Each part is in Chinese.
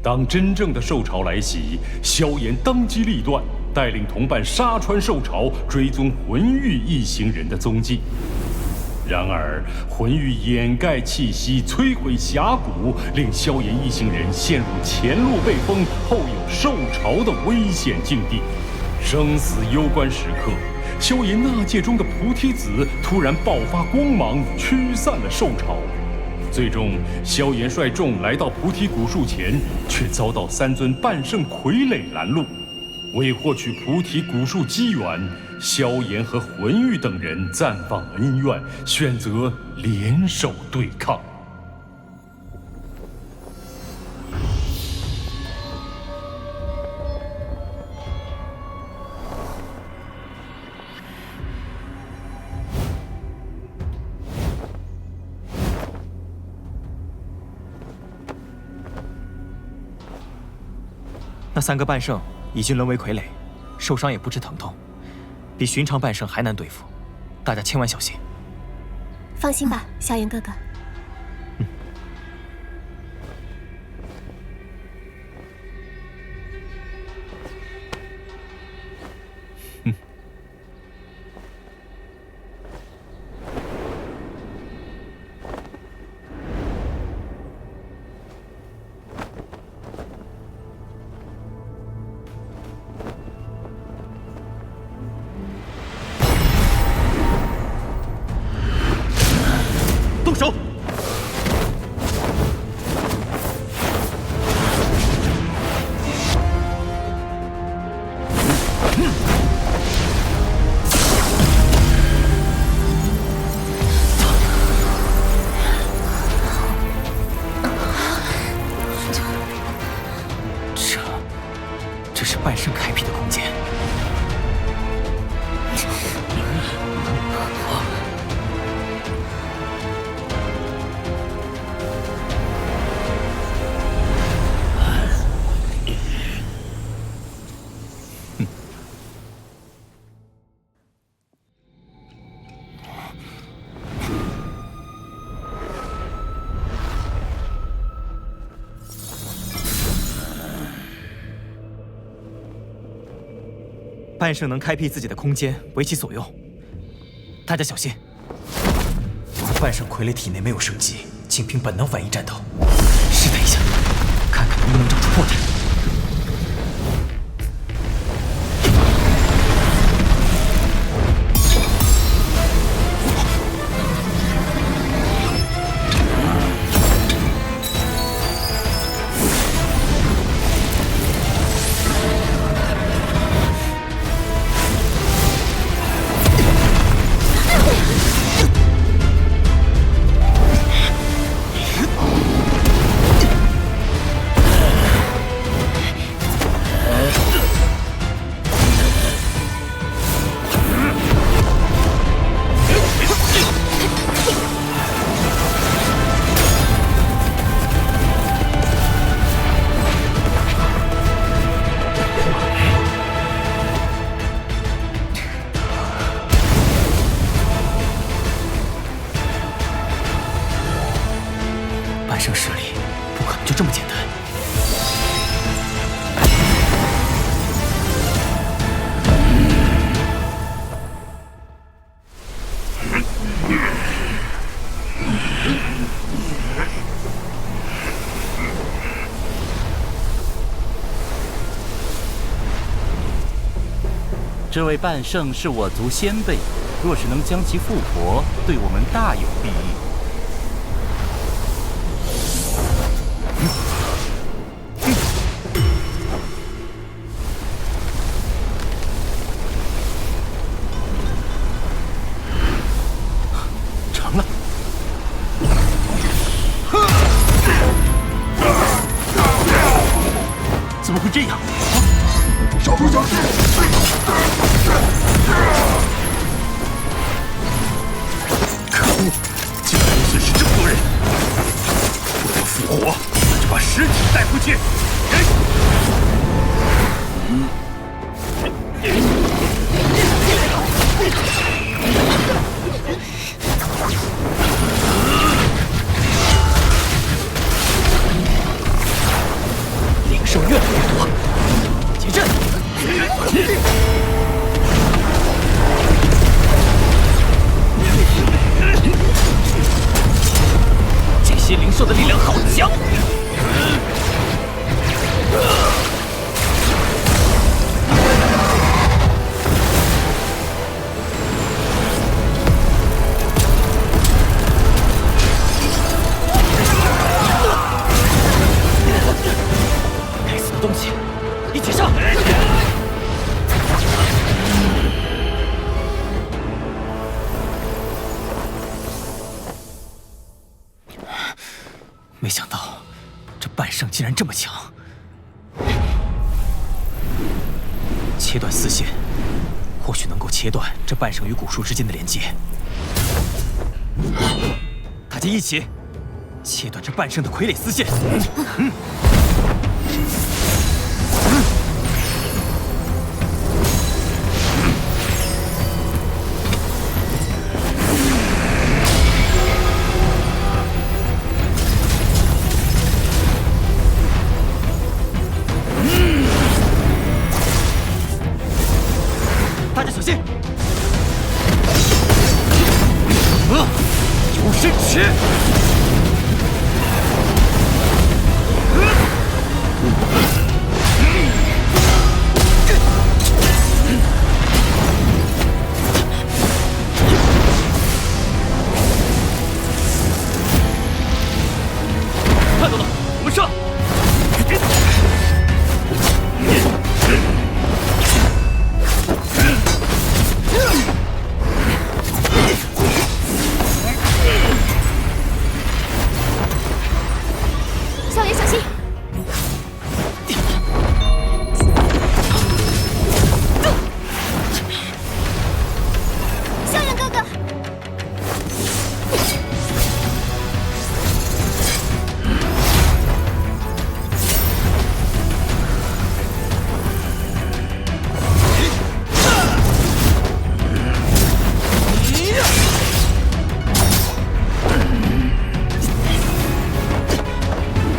当真正的兽潮来袭，萧炎当机立断，带领同伴杀穿兽潮，追踪魂玉一行人的踪迹。然而，魂玉掩盖气息，摧毁峡谷，令萧炎一行人陷入前路被封，后有兽潮的危险境地。生死攸关时刻，萧炎纳戒中的菩提子突然爆发光芒，驱散了兽潮。最终，萧炎率众来到菩提古树前，却遭到3尊半圣傀儡拦路。为获取菩提古树机缘，萧炎和魂玉等人暂放恩怨，选择联手对抗。那3个半圣已经沦为傀儡，受伤也不知疼痛，比寻常半圣还难对付，大家千万小心。放心吧，萧炎哥哥。动手！这是半圣开辟的空间。半圣能开辟自己的空间，为其所用。大家小心！半圣傀儡体内没有生机，仅凭本能反应战斗。试探一下，看看能不能找出破绽。半圣实力不可能就这么简单。这位半圣是我族先辈，若是能将其复活，对我们大有裨益。成了！怎么会这样？少主小心！可恶！竟然损失这么多人！不能复活，那就把尸体带回去。兽的力量好强！该死的东西，一起上！没想到，这半圣竟然这么强！切断丝线，或许能够切断这半圣与古树之间的连接。大家一起切断这半圣的傀儡丝线！大家小心！有生尺！看到了，我们上！萧炎小心！萧炎哥哥，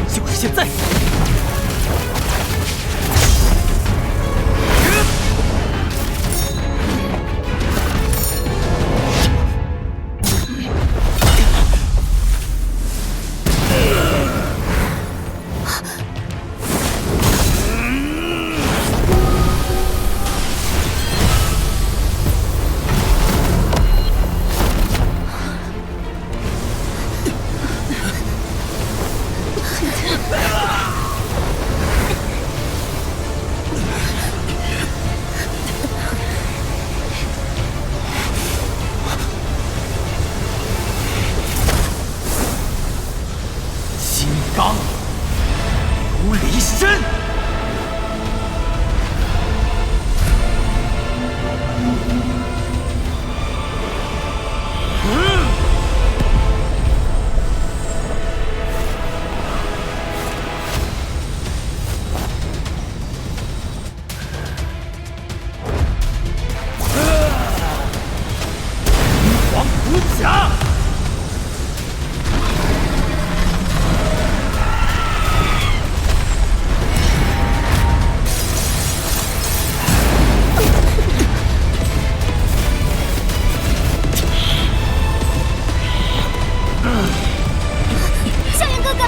就是现在！金刚如离身。黄虎甲。萧炎哥哥，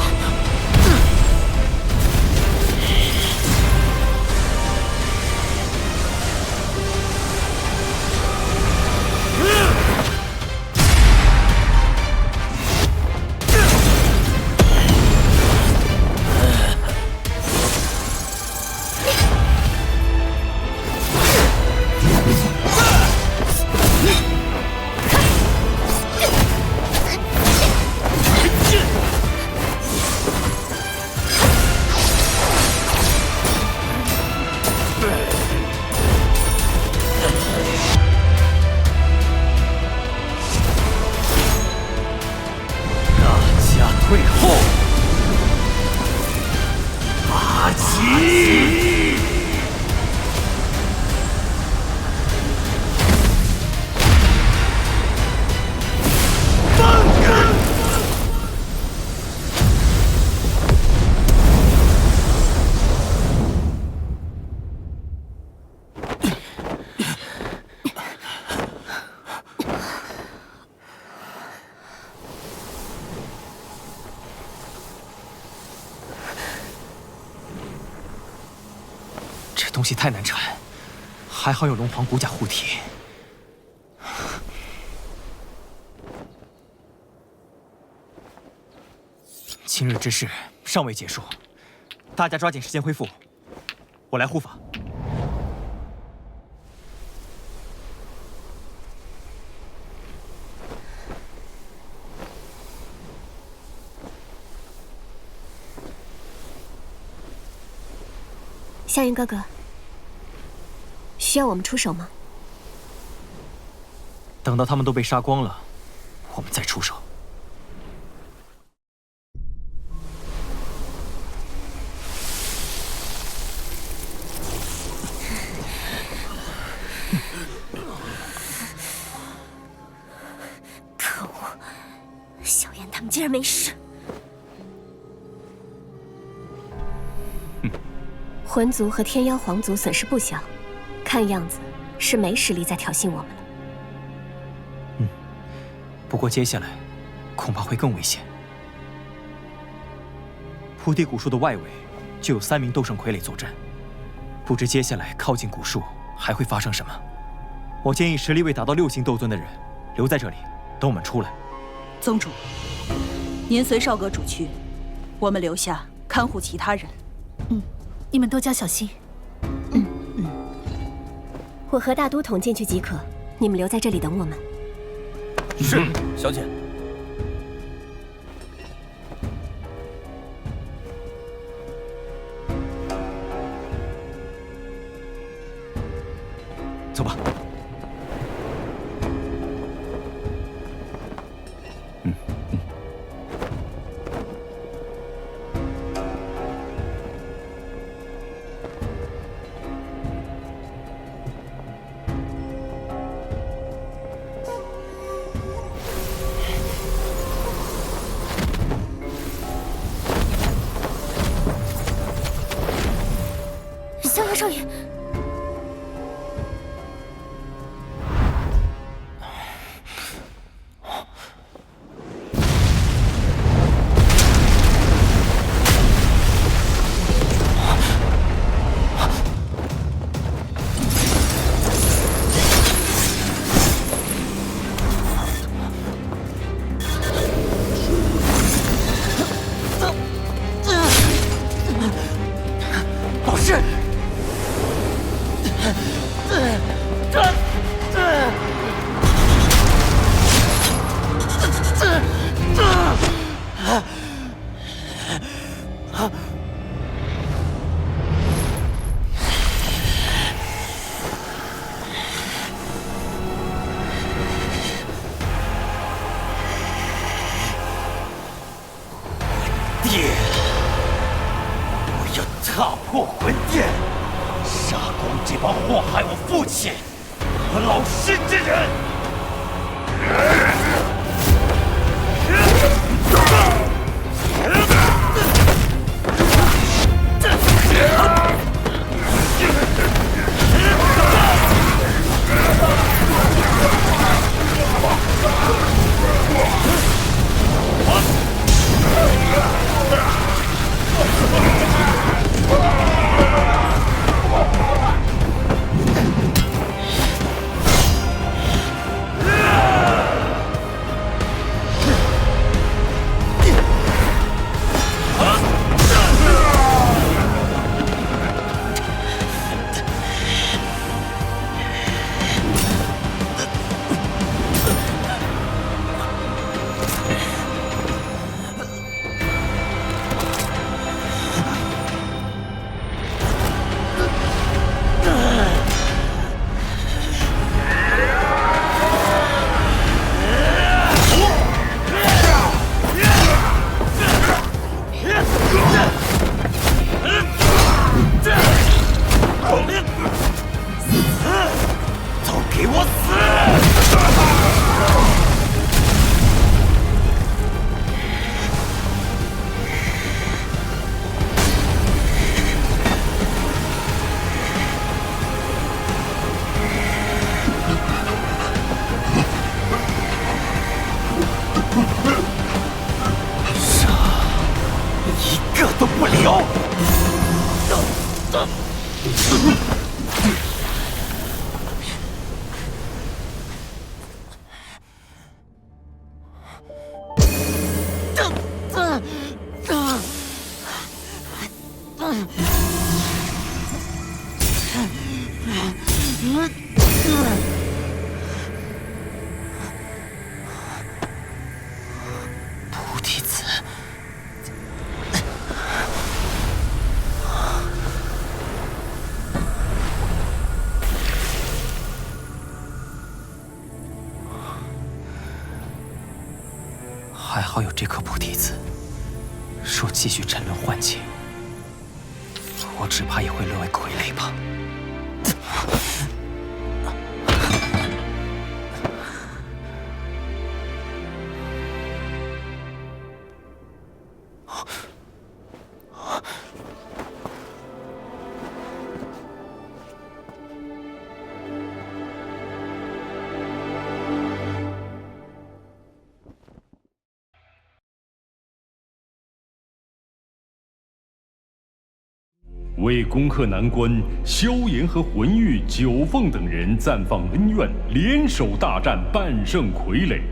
大家退后！阿奇！放开！东西太难缠，还好有龙皇骨甲护体。今日之事尚未结束，大家抓紧时间恢复。我来护法。夏云哥哥，需要我们出手吗？等到他们都被杀光了，我们再出手。可恶，萧炎他们竟然没事。魂族和天妖皇族损失不小，看样子是没实力再挑衅我们了。不过接下来恐怕会更危险。菩提古树的外围就有3名斗圣傀儡坐镇，不知接下来靠近古树还会发生什么。我建议实力未达到6星斗尊的人留在这里，等我们出来。宗主，您随少阁主去，我们留下看护其他人。你们多加小心。我和大都统进去即可，你们留在这里等我们。是，小姐。走吧。萧炎少爷，老师。爹，我要踏破魂殿，杀光这帮祸害我父亲和老师之人！都不留！菩提子，还好有这颗菩提子。若继续沉沦幻境，我只怕也会沦为傀儡吧。为攻克难关，萧炎和魂玉、九凤等人暂放恩怨，联手大战半圣傀儡。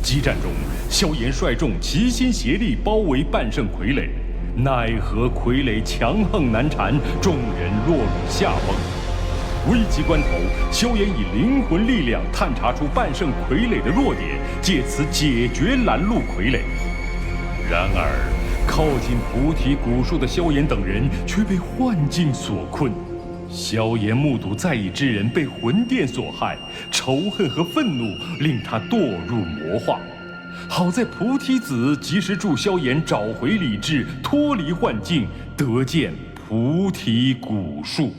激战中，萧炎率众齐心协力包围半圣傀儡，奈何傀儡强横难缠，众人落入下风。危急关头，萧炎以灵魂力量探查出半圣傀儡的弱点，借此解决拦路傀儡。然而，靠近菩提古树的萧炎等人却被幻境所困。萧炎目睹在意之人被魂殿所害，仇恨和愤怒令他堕入魔化。好在菩提子及时助萧炎找回理智，脱离幻境，得见菩提古树。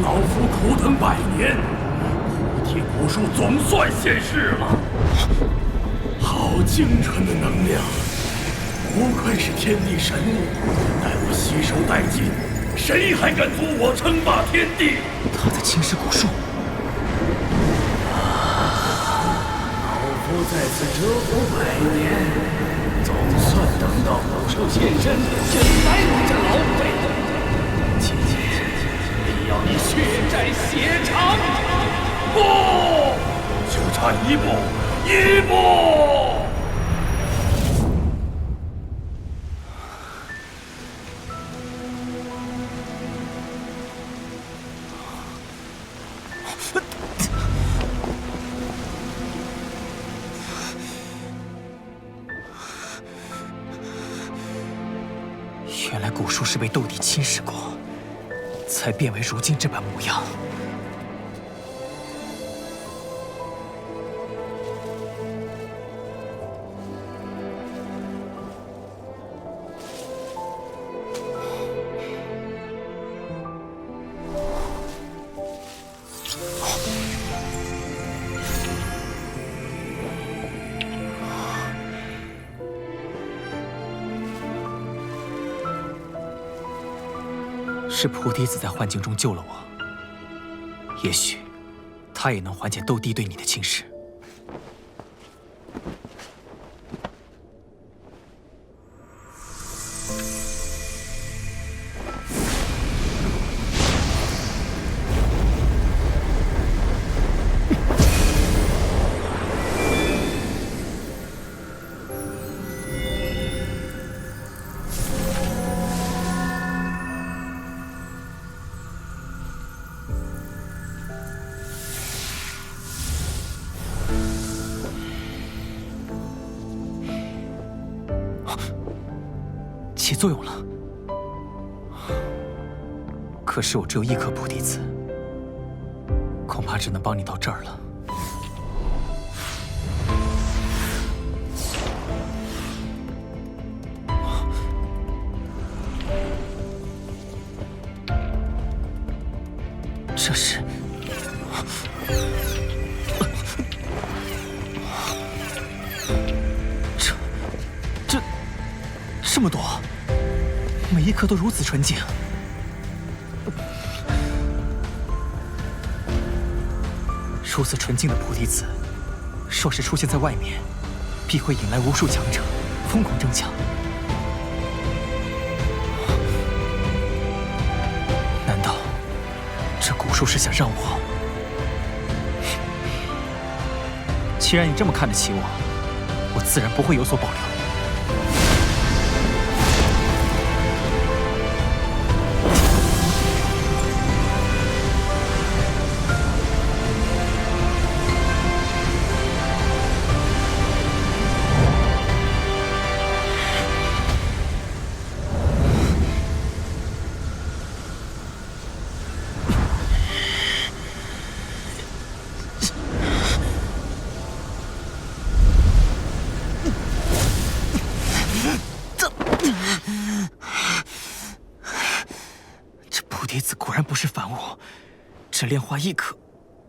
老夫苦等百年，菩提古树总算现世了。好精纯的能量，不愧是天地神物。待我吸收殆尽，谁还敢阻我称霸天地？他在侵蚀古树。老夫在此蛰伏百年，总算等到古树现身，引来你这老匪！姐姐。要你血债血偿！不，就差一步，一步！原来古树是被斗帝侵蚀过，才变为如今这般模样。是菩提子在幻境中救了我，也许他也能缓解斗帝对你的侵蚀。起作用了，可是我只有一颗菩提子，恐怕只能帮你到这儿了。这是……这么多，每一颗都如此纯净。如此纯净的菩提子，若是出现在外面，必会引来无数强者疯狂争抢。难道这古树是想让我？既然你这么看得起我，我自然不会有所保留。菩提子果然不是凡物，这莲花一颗，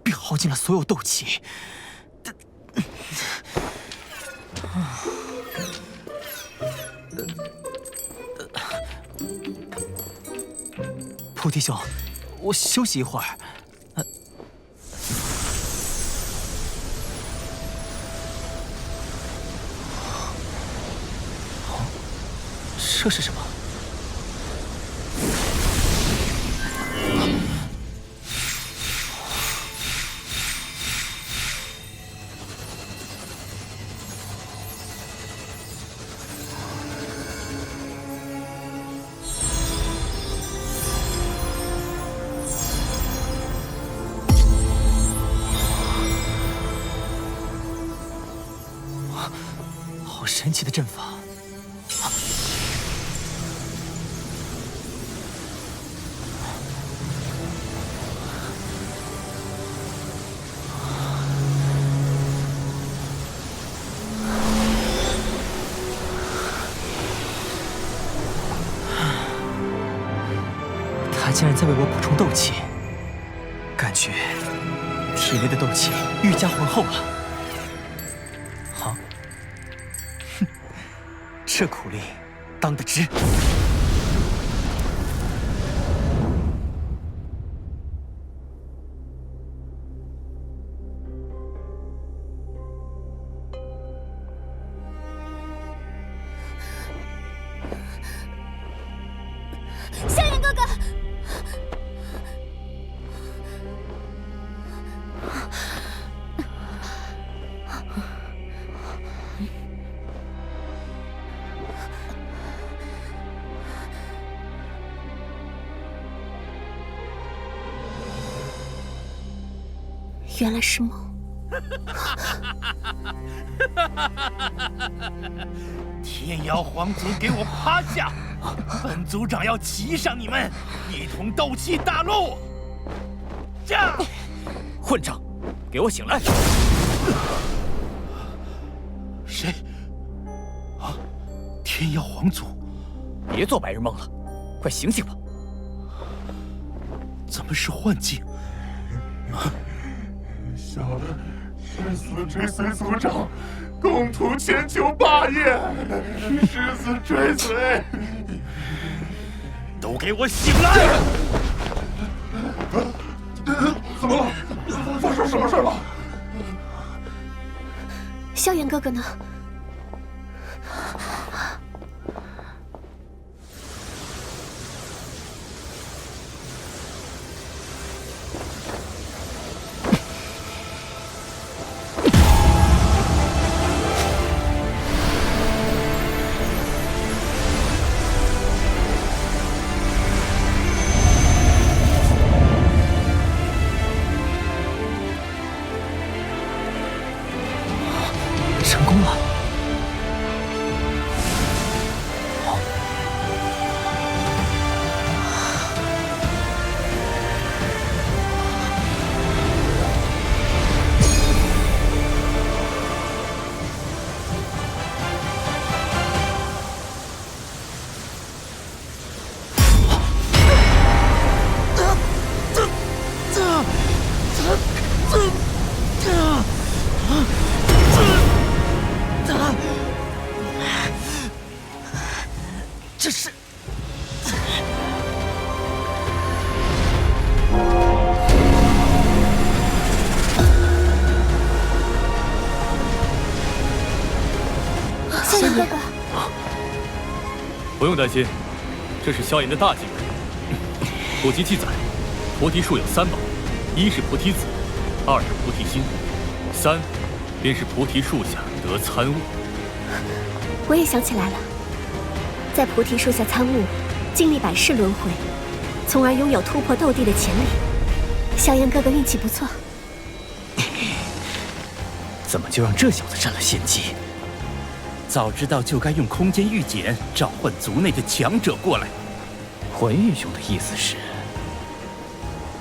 便耗尽了所有斗气。菩提兄，我休息一会儿。这是什么？好神奇的阵法！他竟然在为我补充斗气，感觉体内的斗气愈加浑厚了。好，哼，这苦力当得值。萧炎哥哥，原来是梦。天妖皇族，给我趴下！本族长要骑上你们，一同斗气大陆！驾！混账，给我醒来！谁？啊！天妖皇族！别做白日梦了，快醒醒吧！怎么是幻境？小的誓死追随族长，共图千秋霸业，誓死追随。都给我醒来！怎么了？发生什么事了？萧炎哥哥呢？成功了！不用担心，这是萧炎的大忌讳。古籍记载，菩提树有3宝，一是菩提子，二是菩提心，三便是菩提树下得参悟。我也想起来了，在菩提树下参悟，经历百世轮回，从而拥有突破斗帝的潜力。萧炎哥哥运气不错。怎么就让这小子占了先机？早知道就该用空间御简召唤族内的强者过来。魂玉兄的意思是，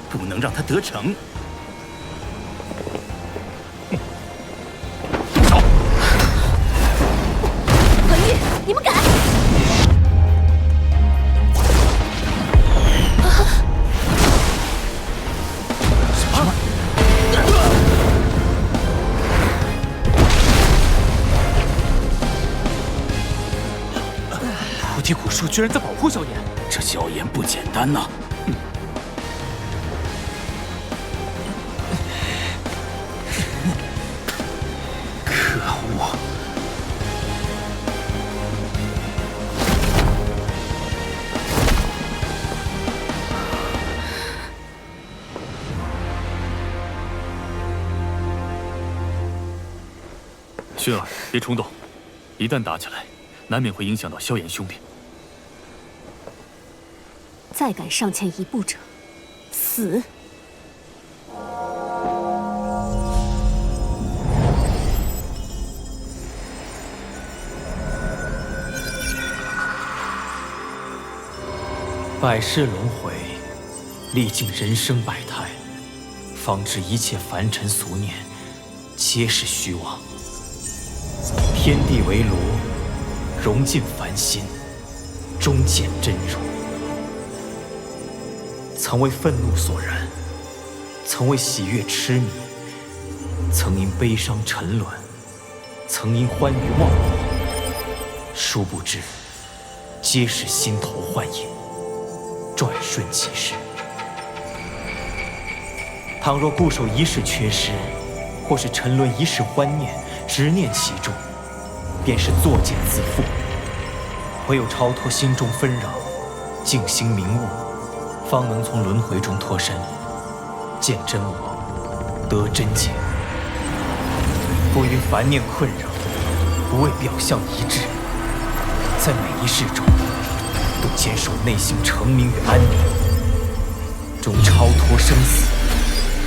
不能让他得逞。魂玉，你们敢！菩提古树居然在保护萧炎，这萧炎不简单呐！可恶！薰儿，别冲动，一旦打起来，难免会影响到萧炎兄弟。再敢上前一步者，死！百世轮回，历尽人生百态，方知一切凡尘俗念，皆是虚妄。天地为炉，融尽凡心，终见真如。曾为愤怒所燃，曾为喜悦痴迷，曾因悲伤沉沦，曾因欢愉忘我。殊不知，皆是心头幻影，转瞬即逝。倘若固守一世缺失，或是沉沦一世欢念，执念其中，便是作茧自缚。唯有超脱心中纷扰，静心明悟，方能从轮回中脱身，见真我，得真解。不因凡念困扰，不为表象一致，在每一世中，都坚守内心澄明与安宁，终超脱生死，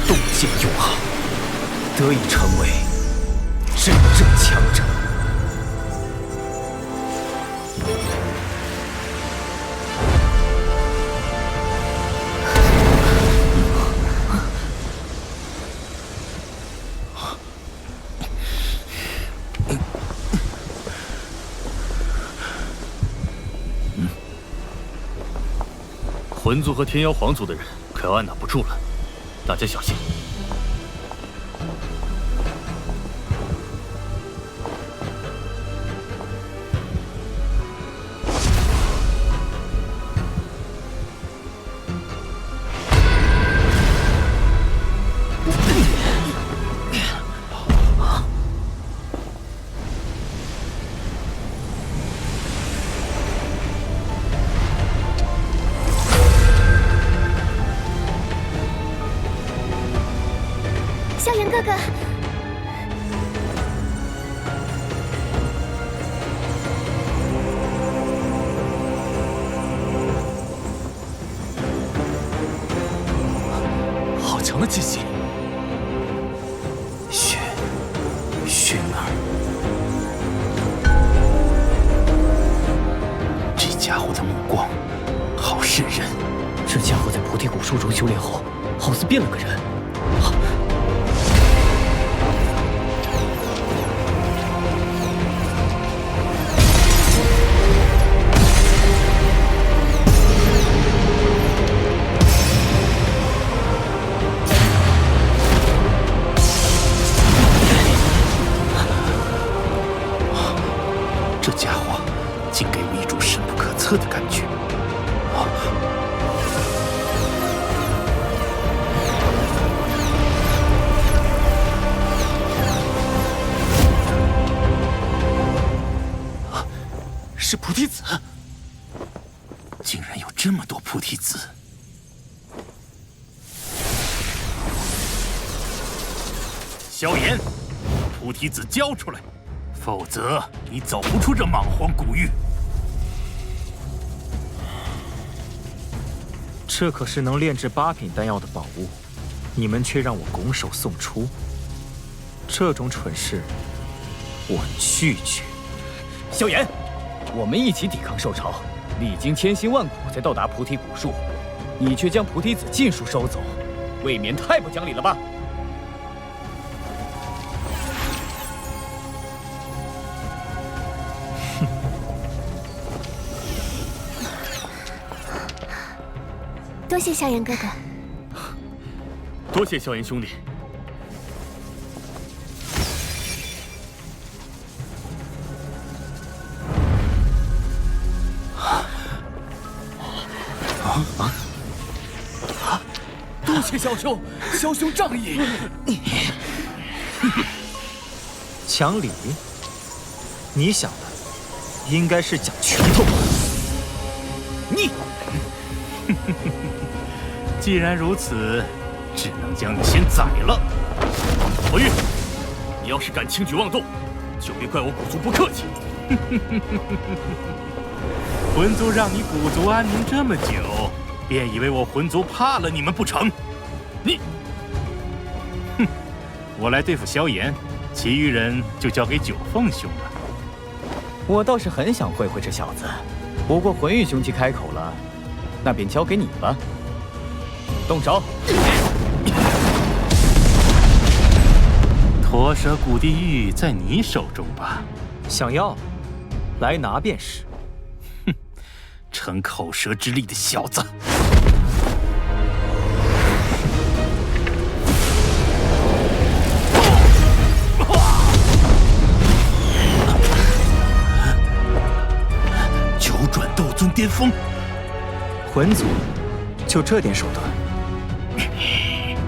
洞见永恒，得以成为真正强者。魂族和天妖皇族的人可要按捺不住了，大家小心。萧炎哥哥，好强的气息！薰儿，这家伙的目光好渗人。这家伙在菩提古树中修炼后，好似变了个人。这家伙竟给我一种深不可测的感觉。菩提子。萧炎，菩提子交出来，否则你走不出这莽荒古域。这可是能炼制8品丹药的宝物，你们却让我拱手送出，这种蠢事，我拒绝。萧炎，我们一起抵抗兽潮，历经千辛万苦才到达菩提古树，你却将菩提子尽数收走，未免太不讲理了吧？多谢萧炎哥哥。多谢萧炎兄弟。多谢萧兄，萧兄仗义。讲理？你想的应该是讲拳头吧？你，既然如此，只能将你先宰了。何玉，你要是敢轻举妄动，就别怪我古族不客气。魂族让你古族安宁这么久，便以为我魂族怕了你们不成？你，哼！我来对付萧炎，其余人就交给九凤兄了。我倒是很想会会这小子，不过魂玉兄既开口了，那便交给你吧。动手！驼蛇古地狱在你手中吧？想要，来拿便是。哼，逞口舌之力的小子！九转斗尊巅峰，魂族就这点手段？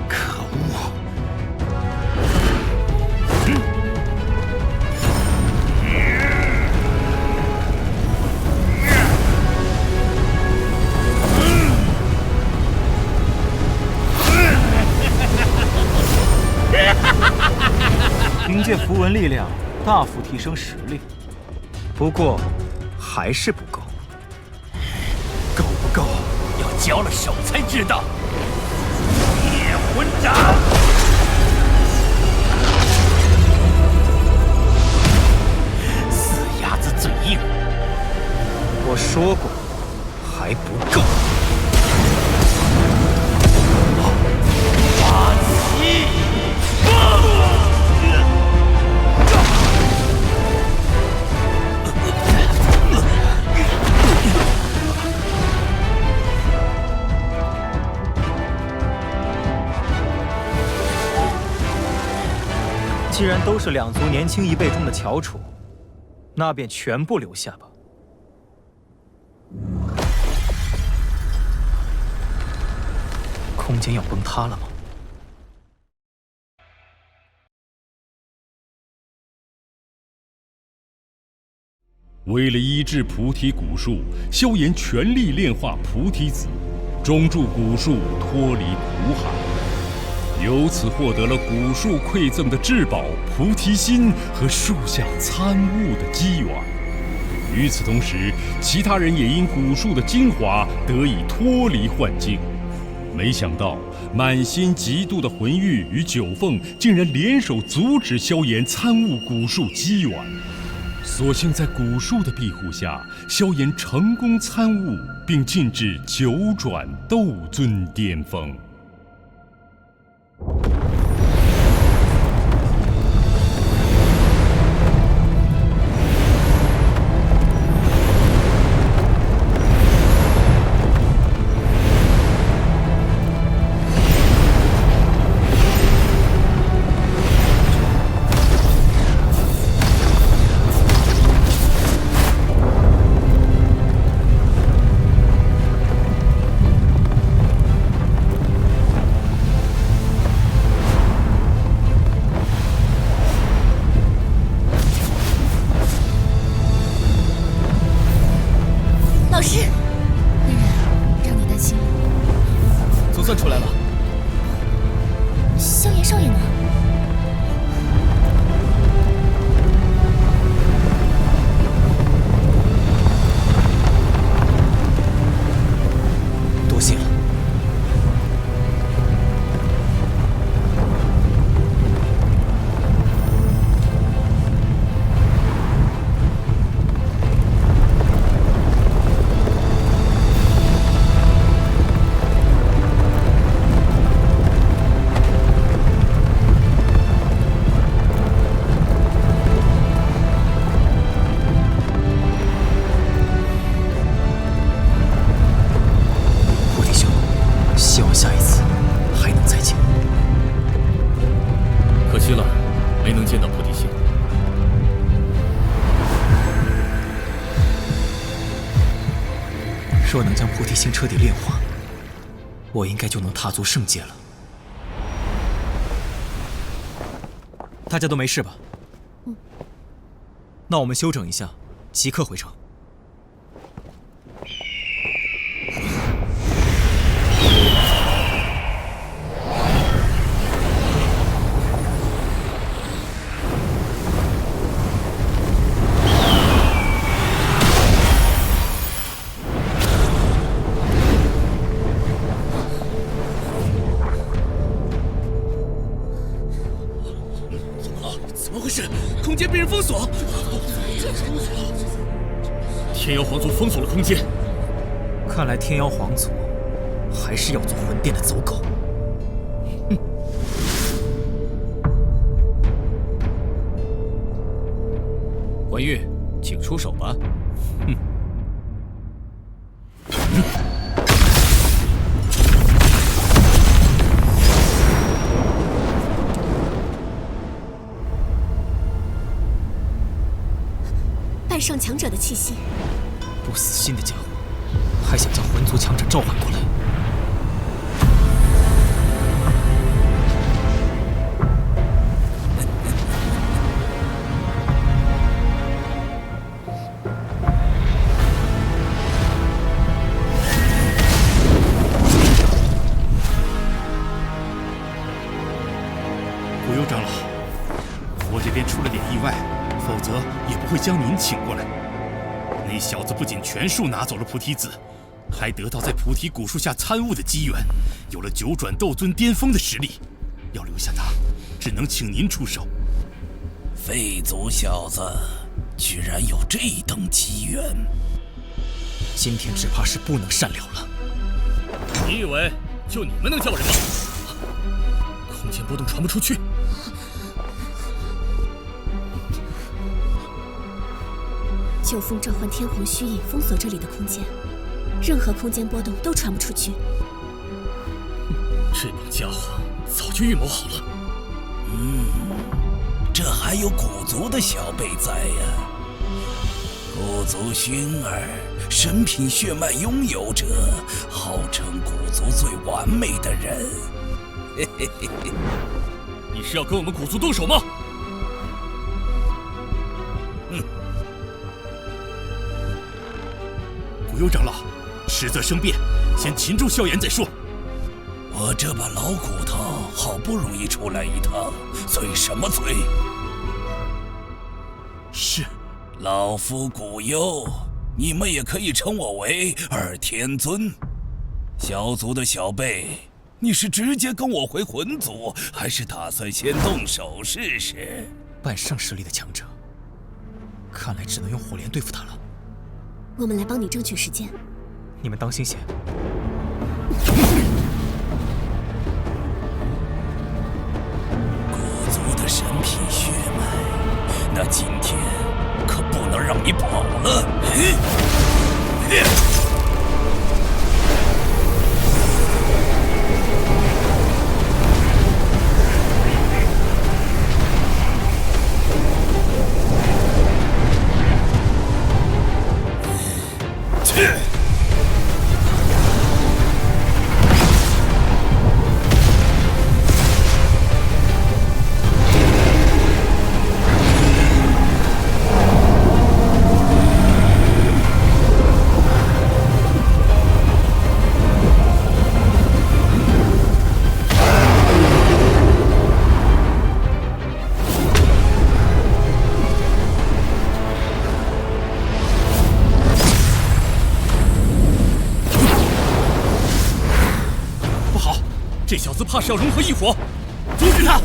可恶！凭借符文力量大幅提升实力，不过还是不够。够不够？要交了手才知道。灭魂掌！死鸭子嘴硬。我说过，还不够。发起！既然都是两族年轻一辈中的翘楚，那便全部留下吧。空间要崩塌了吗？为了医治菩提古树，萧炎全力炼化菩提子，终助古树脱离苦海。由此获得了古树馈赠的至宝菩提心和树下参悟的机缘。与此同时，其他人也因古树的精华得以脱离幻境。没想到，满心嫉妒的魂玉与九凤竟然联手阻止萧炎参悟古树机缘。所幸在古树的庇护下，萧炎成功参悟，并进至九转斗尊巅峰。来了。萧炎少爷呢？多谢了。若能将菩提心彻底炼化，我应该就能踏足圣界了。大家都没事吧？那我们休整一下，即刻回城。怎么回事？空间被人封锁！天妖皇族封锁了空间。看来天妖皇族还是要做魂殿的走狗。魂玉，请出手吧。半上强者的气息，不死心的家伙，还想将魂族强者召唤过来。古幽长老，我这边出了点意外，否则也不会将您请过来。那小子不仅全数拿走了菩提子，还得到在菩提古树下参悟的机缘，有了九转斗尊巅峰的实力。要留下他，只能请您出手。废族小子，居然有这等机缘！今天只怕是不能善了了。你以为就你们能叫人吗？空间波动传不出去。九凤召唤天虹虚影封锁这里的空间，任何空间波动都传不出去。这帮家伙早就预谋好了。这还有古族的小辈在呀。古族薰儿，神品血脉拥有者，号称古族最完美的人。你是要跟我们古族动手吗？古幽长老，实则生变，先擒住萧炎再说。我这把老骨头好不容易出来一趟，催什么催？是，老夫古幽，你们也可以称我为二天尊。小族的小辈，你是直接跟我回魂族，还是打算先动手试试？半上实力的强者，看来只能用火莲对付他了。我们来帮你争取时间。你们当心些。古族的神品血脉，那今天可不能让你跑了。这小子怕是要融合异火，阻止他！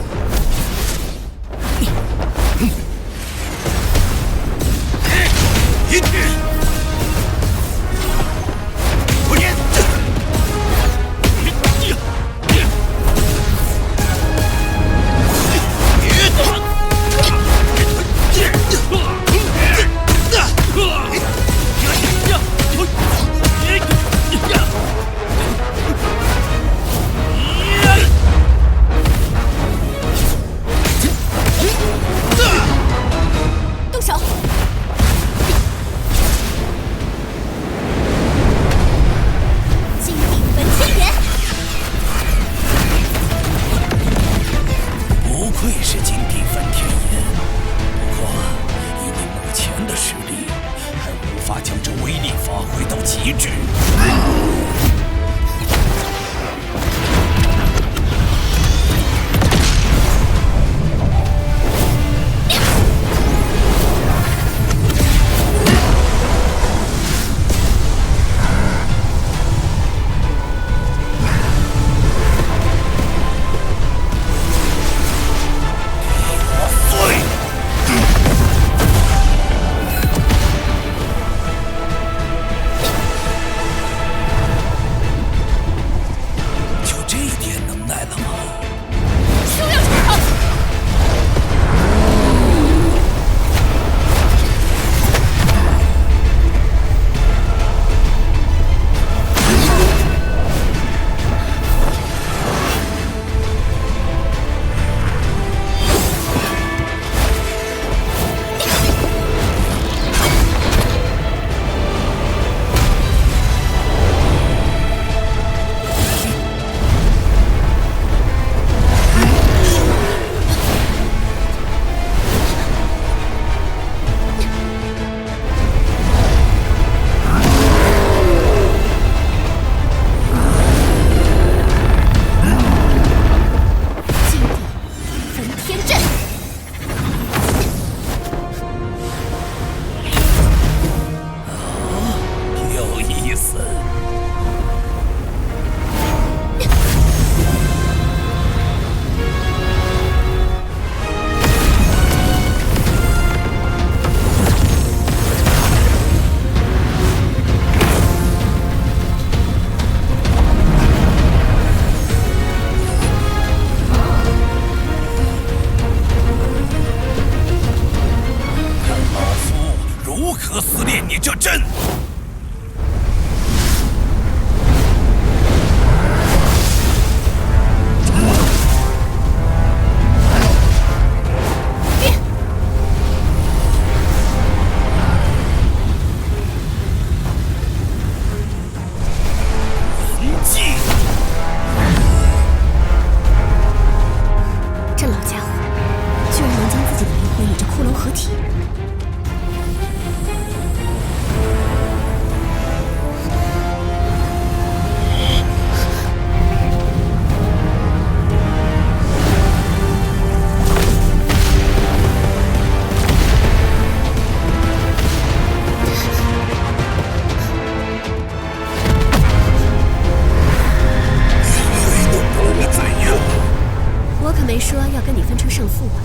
没说要跟你分出胜负啊！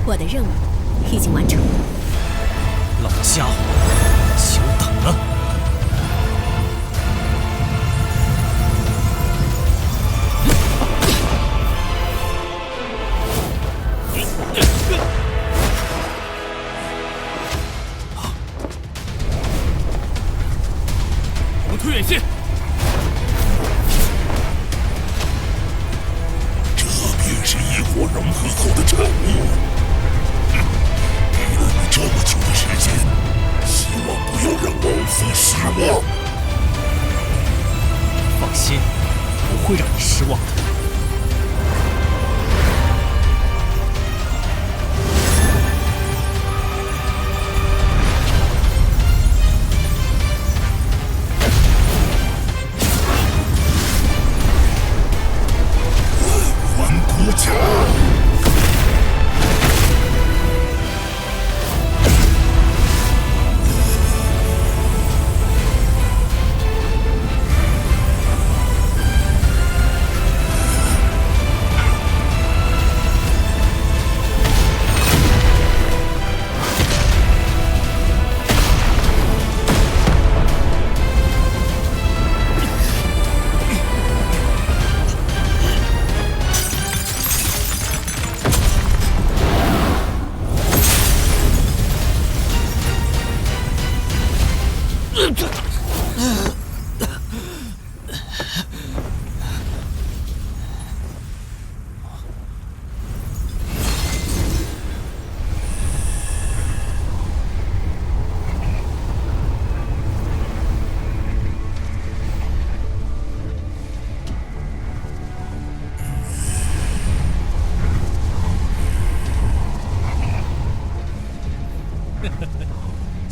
我的任务已经完成了。老家伙，久等了。我们推远线。 是异火融合后的产物。给了你这么久的时间，希望不要让王妃失望。放心，不会让你失望的。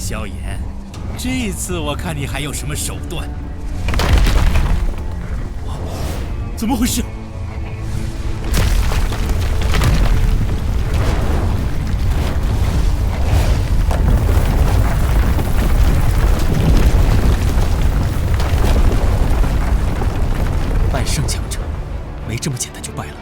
萧炎，这次我看你还有什么手段？怎么回事？半圣强者，没这么简单就败了。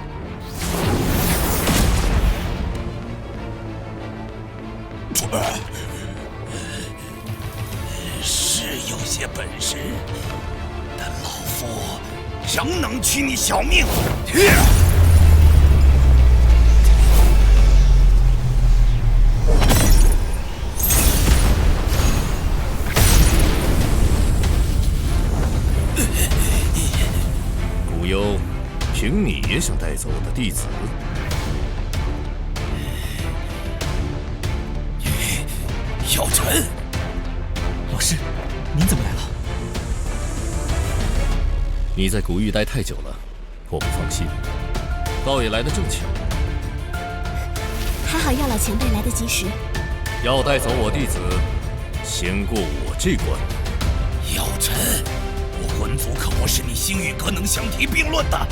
是有些本事，但老夫仍能取你小命。古幽，凭你也想带走我的弟子？小陈，老师，您怎么来了？你在古域待太久了，我不放心。倒也来得正巧。还好药老前辈来得及时。要带走我弟子，先过我这关。药尘，我魂族可不是你星陨阁能相提并论的。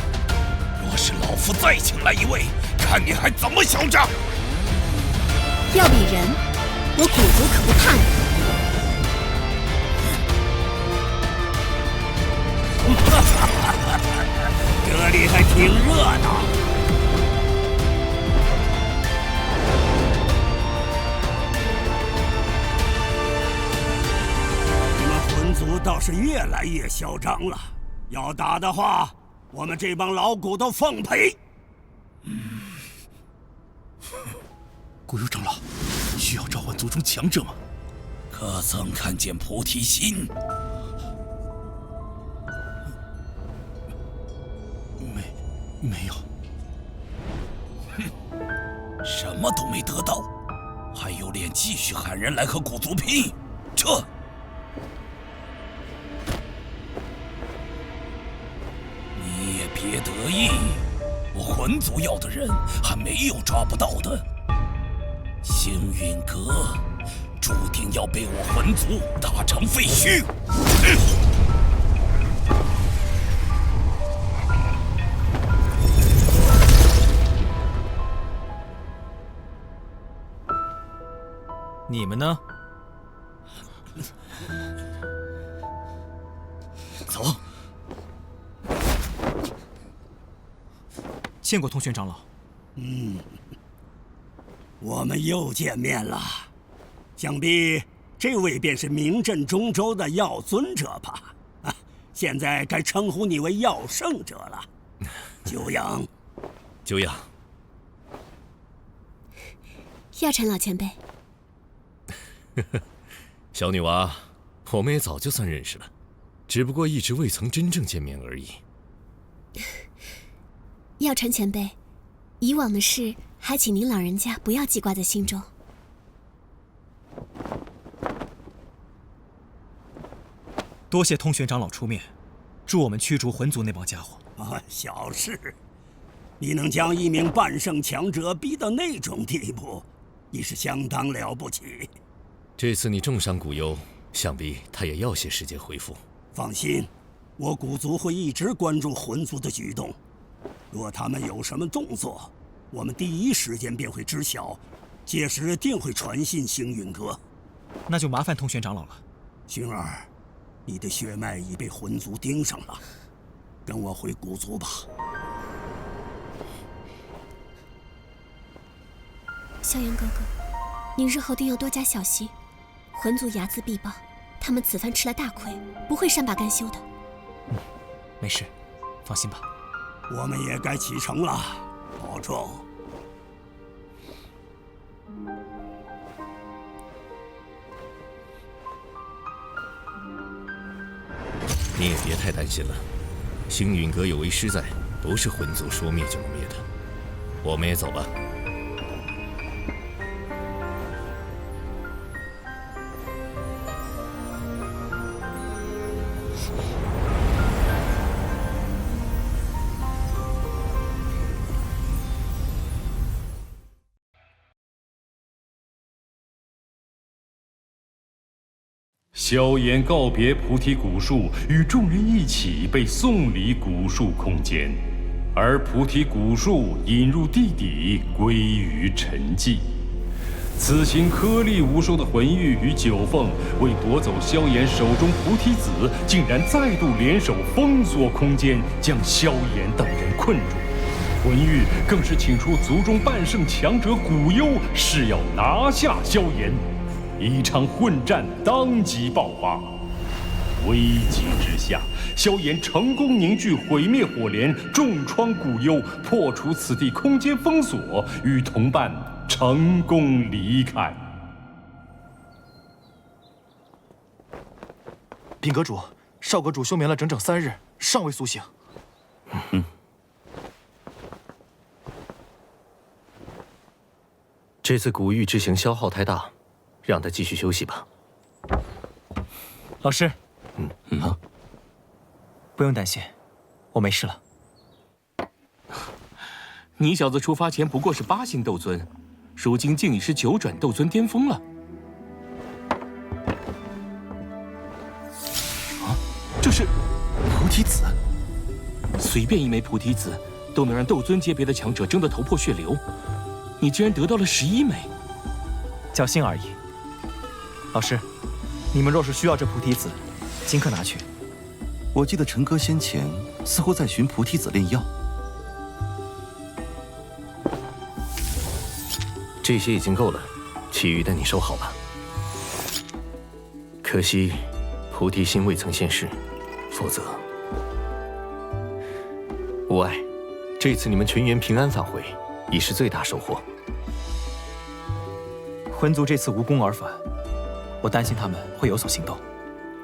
若是老夫再请来一位，看你还怎么嚣张！要比人，我古族可不怕你。这里还挺热闹。你们魂族倒是越来越嚣张了。要打的话，我们这帮老骨头奉陪。古幽长老，需要召唤族中强者吗？可曾看见菩提心？没有。什么都没得到，还有脸继续喊人来和古族拼？撤！你也别得意，我魂族要的人还没有抓不到的。星陨阁注定要被我魂族打成废墟。你们呢？走。见过通玄长老。我们又见面了。想必这位便是名震中州的药尊者吧？啊，现在该称呼你为药圣者了。久仰。久仰。药尘老前辈。小女娃，我们也早就算认识了，只不过一直未曾真正见面而已。药尘前辈，以往的事还请您老人家不要记挂在心中。多谢通玄长老出面，助我们驱逐魂族那帮家伙。啊，小事，你能将一名半圣强者逼到那种地步，已是相当了不起。这次你重伤古幽，想必他也要些时间恢复。放心，我古族会一直关注魂族的举动，若他们有什么动作，我们第一时间便会知晓，届时定会传信星陨阁。那就麻烦通玄长老了。薰儿，你的血脉已被魂族盯上了，跟我回古族吧。萧炎哥哥，您日后定要多加小心。魂族睚眦必报，他们此番吃了大亏，不会善罢甘休的。没事，放心吧。我们也该启程了，保重。你也别太担心了，星陨阁有为师在，不是魂族说灭就能灭的。我们也走吧。萧炎告别菩提古树，与众人一起被送离古树空间，而菩提古树引入地底，归于沉寂。此行颗粒无收的魂玉与九凤，为夺走萧炎手中菩提子，竟然再度联手封锁空间，将萧炎等人困住。魂玉更是请出族中半圣强者古幽，誓要拿下萧炎。一场混战当即爆发，危急之下，萧炎成功凝聚毁灭火莲，重创古幽，破除此地空间封锁，与同伴成功离开。禀阁主，少阁主休眠了整整3日，尚未苏醒。这次古玉之行消耗太大，让他继续休息吧。老师，不用担心，我没事了。你小子出发前不过是8星斗尊，如今竟已是9转斗尊巅峰了。这是菩提子，随便一枚菩提子都能让斗尊级别的强者争得头破血流，你竟然得到了11枚，侥幸而已。老师，你们若是需要这菩提子，尽可拿去。我记得陈哥先前似乎在寻菩提子炼药。这些已经够了，其余的你收好吧。可惜菩提心未曾现世，否则无碍。这次你们全员平安返回，已是最大收获。魂族这次无功而返，我担心他们会有所行动。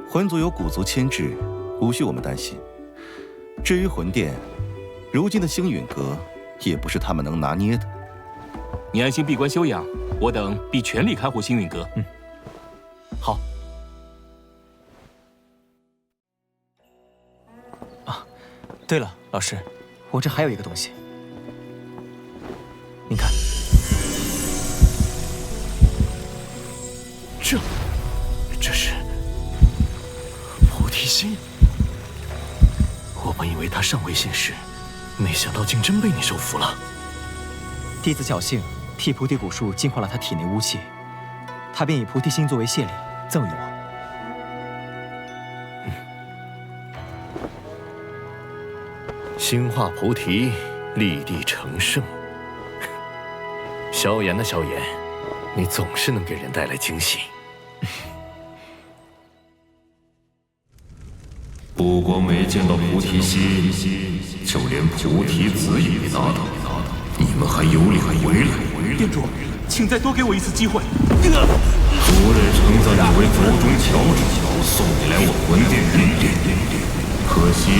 魂族有古族牵制，无需我们担心。至于魂殿，如今的星陨阁也不是他们能拿捏的。你安心闭关休养，我等必全力看护星陨阁。好。啊，对了，老师，我这还有一个东西，您看。这是菩提心。我本以为他尚未现世，没想到竟真被你收服了。弟子侥幸替菩提古树净化了他体内污气，他便以菩提心作为谢礼赠予我。心化菩提，立地成圣。萧炎的萧炎，你总是能给人带来惊喜。不光没见到菩提心，就连菩提子也没拿到，你们还有脸回来？店主，请再多给我一次机会。昨日称赞你为族中翘楚，送你来我魂殿历练，可惜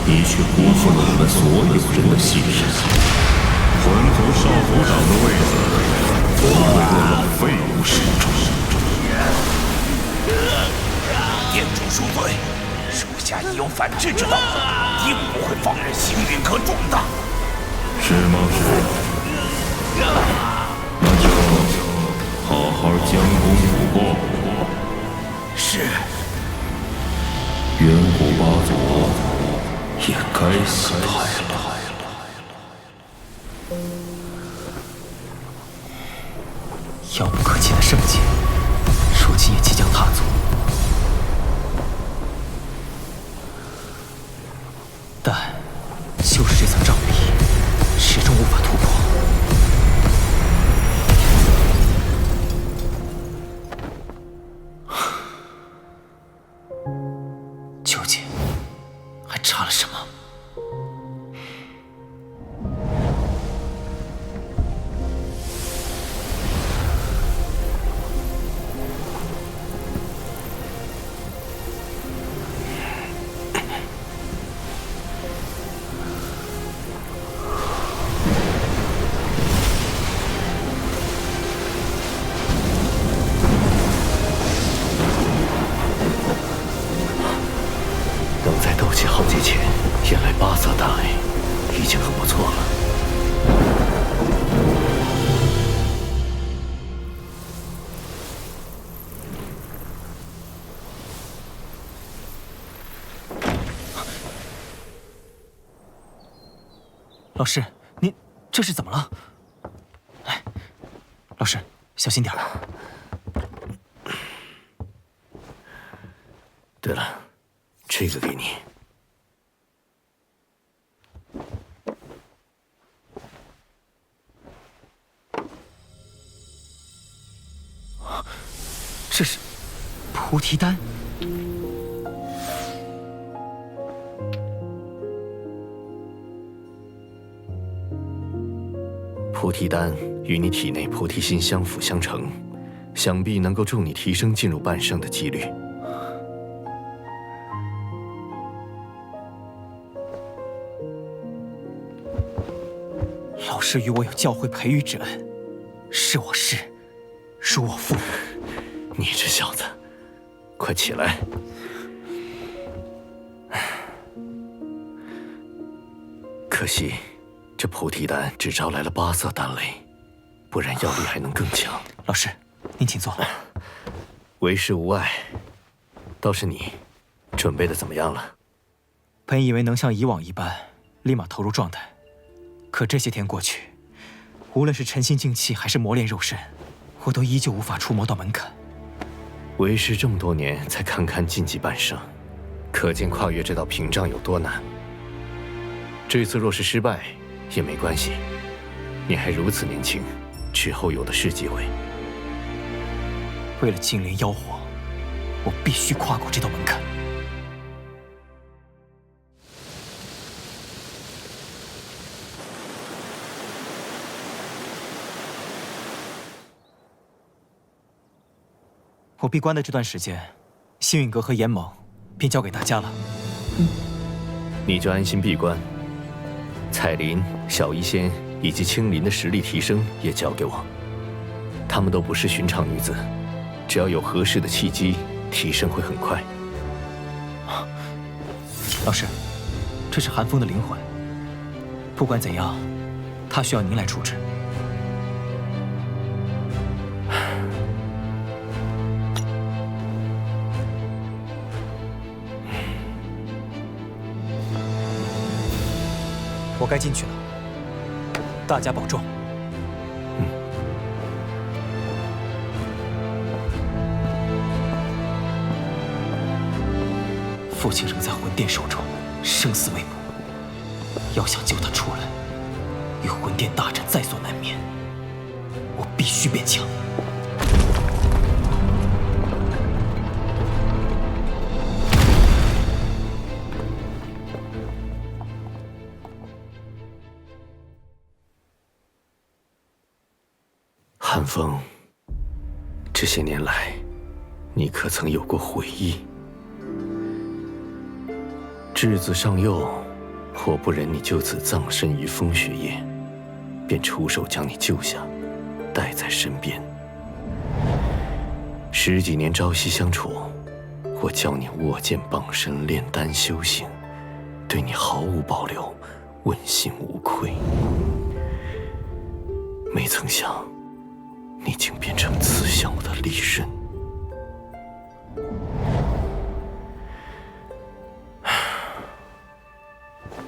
你却辜负了我们所有人的信任。魂族少族长的位子，都落了废物手中。店主恕罪，属下已有反制之道，定不会放任星陨阁壮大。是吗？那就好好将功补过。是。远古八族也该死态了。遥不可及的圣境，如今也即将踏足。但就是这层障壁，始终无法突破。究竟还差了什么？老师，您这是怎么了？来，老师，小心点儿。对了，这个给你。这是菩提丹。菩提丹与你体内菩提心相辅相成，想必能够助你提升进入半圣的几率。老师与我有教诲培育之恩，是我师，如我父。你这小子，快起来！可惜，这菩提丹只招来了8色丹雷，不然药力还能更强。老师，您请坐。为师无碍，倒是你，准备的怎么样了？本以为能像以往一般，立马投入状态，可这些天过去，无论是沉心静气，还是磨练肉身，我都依旧无法触摸到门槛。为师这么多年才堪堪晋级半圣，可见跨越这道屏障有多难。这次若是失败也没关系，你还如此年轻，之后有的是机会。为了净莲妖火，我必须跨过这道门槛。我闭关的这段时间，星陨阁和炎盟便交给大家了。你就安心闭关。彩琳、小医仙以及青林的实力提升也交给我。她们都不是寻常女子，只要有合适的契机，提升会很快。老师，这是寒风的灵魂。不管怎样，他需要您来处置。我该进去了，大家保重。父亲仍在魂殿守着，生死未卜。要想救他出来，与魂殿大战在所难免。我必须变强。寒风，这些年来，你可曾有过悔意？稚子尚幼，我不忍你就此葬身于风雪夜，便出手将你救下，带在身边。10几年朝夕相处，我教你握剑傍身，炼丹修行，对你毫无保留，问心无愧。没曾想，你竟变成刺向我的利刃。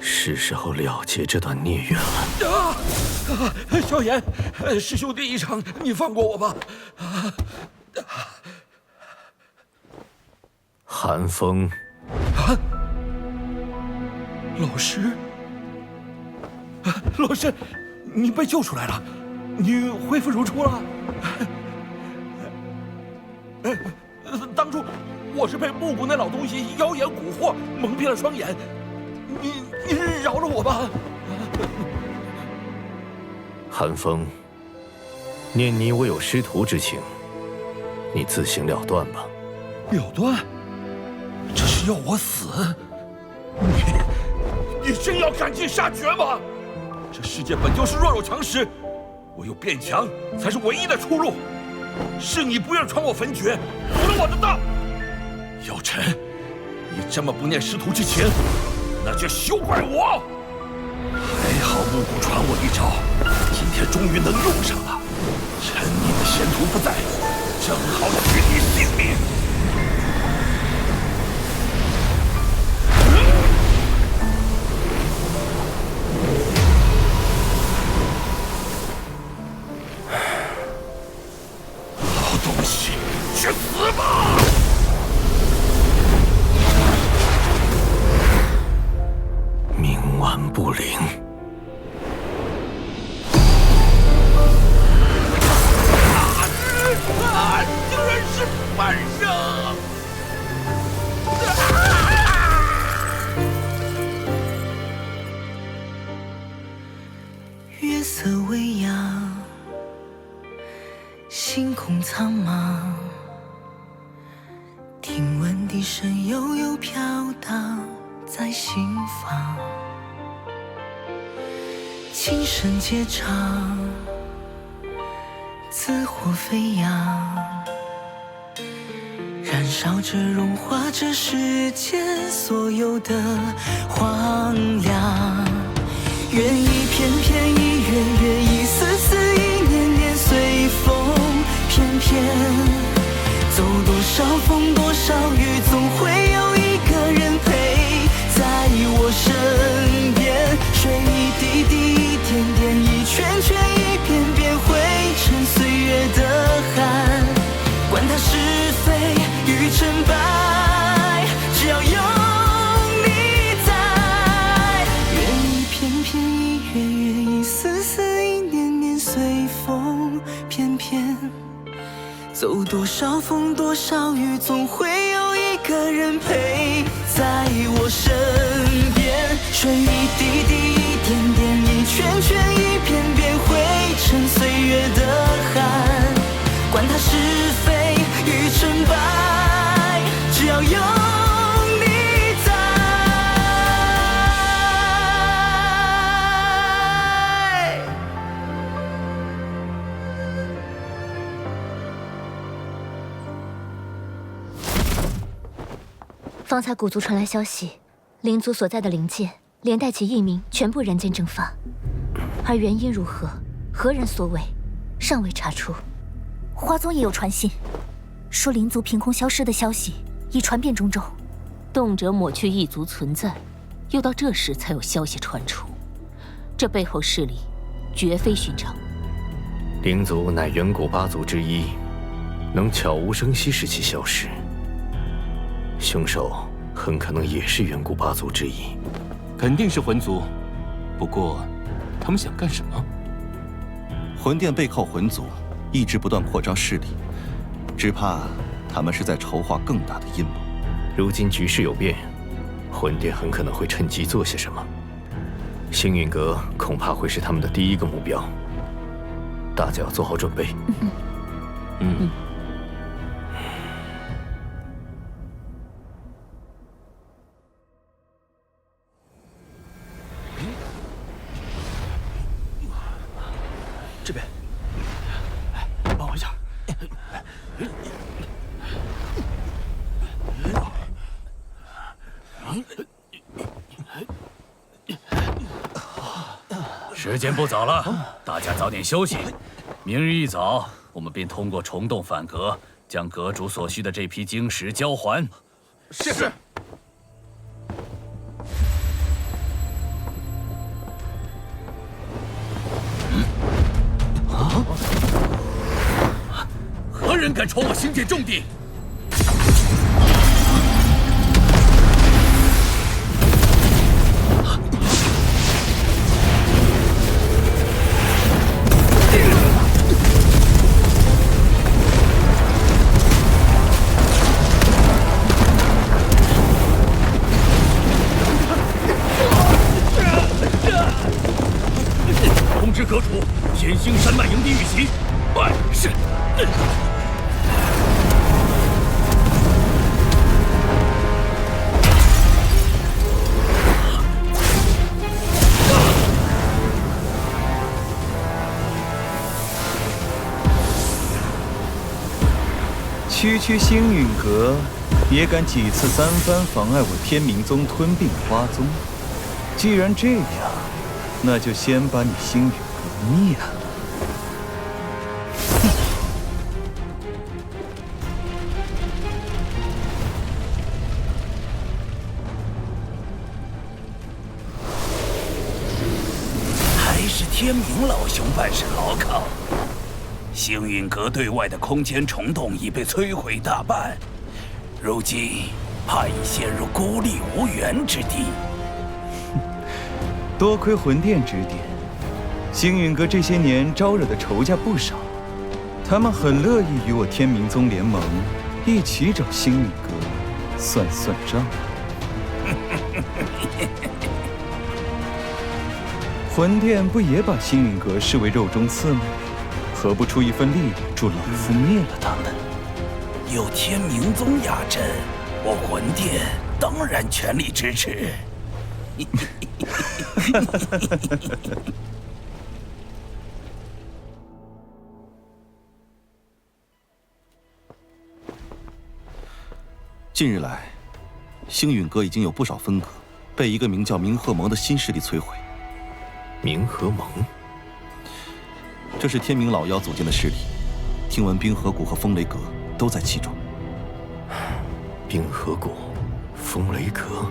是时候了结这段孽缘了。萧炎，师兄弟一场，你放过我吧。寒风。老师，老师，你被救出来了，你恢复如初了。当初我是被木谷那老东西妖言蛊惑，蒙蔽了双眼。你饶了我吧。寒风，念你我有师徒之情，你自行了断吧。了断？这是要我死？你真要赶尽杀绝吗？这世界本就是弱肉强食，唯有变强才是唯一的出路。是你不愿闯我焚诀，堵了我的道。姚晨，你这么不念师徒之情，那就休怪我。还好木谷传我一招，今天终于能用上了。趁你的仙徒不在，正好取你性命。月色微扬，星空苍茫，听闻笛声悠悠飘荡在心房，琴声皆唱，紫火飞扬，燃烧着融化这世间所有的荒凉。愿一片片，一月月，一丝丝，一年年，随风翩翩。走多少风，多少雨，总会有一个人陪在我身边。水一滴滴，一点点，一圈圈，一遍遍，汇成岁月的汗。管它是非与成败，只要有你在。愿一片片，一月月，一丝丝，一年年，随风翩翩。走多少风，多少雨，总会有一个人陪在我身边。水一滴滴，一点点，一圈圈，一遍遍，汇成岁月的汗。管它是非与成败，只要有你在。方才古族传来消息，灵族所在的灵界连带其异民全部人间蒸发，而原因如何，何人所为，尚未查出。花宗也有传信，说灵族凭空消失的消息已传遍中州，动辄抹去异族存在，又到这时才有消息传出，这背后势力绝非寻常。灵族乃远古八族之一，能悄无声息使其消失，凶手很可能也是远古八族之一。肯定是魂族，不过他们想干什么？魂殿背靠魂族，一直不断扩张势力，只怕他们是在筹划更大的阴谋。如今局势有变，魂殿很可能会趁机做些什么。星陨阁恐怕会是他们的第一个目标，大家要做好准备。这边，帮我一下。时间不早了，大家早点休息。明日一早，我们便通过虫洞反阁，将阁主所需的这批晶石交还。是。何人敢闯我星界重地？通知阁主，天星山脉营地遇袭。是。区星陨阁也敢几次三番妨碍我天明宗吞并花宗。既然这样，那就先把你星陨阁灭了。还是天明老兄办事牢靠。星陨阁对外的空间虫洞已被摧毁大半，如今怕已陷入孤立无援之地。多亏魂殿指点，星陨阁这些年招惹的仇家不少，他们很乐意与我天明宗联盟，一起找星陨阁算算账。魂殿不也把星陨阁视为肉中刺吗？何不出一份力，助老夫灭了他们？有天明宗压阵，我魂殿当然全力支持。近日来，星陨阁已经有不少分阁被一个名叫明鹤盟的新势力摧毁。明鹤盟，这是天明老妖组建的势力，听闻冰河谷和风雷阁都在其中。冰河谷、风雷阁，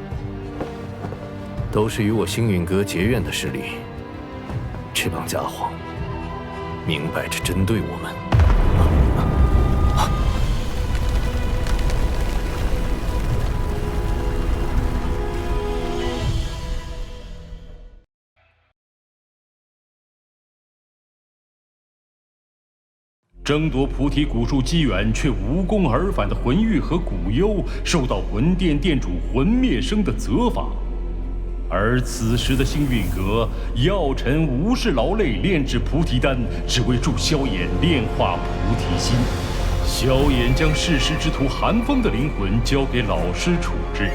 都是与我星陨阁结怨的势力。这帮家伙，明摆着针对我们。争夺菩提古树机缘却无功而返的魂玉和古幽，受到魂殿殿主魂灭生的责罚。而此时的星陨阁，药尘无视劳累炼制菩提丹，只为助萧衍炼化菩提心。萧衍将弑师之徒寒风的灵魂交给老师处置。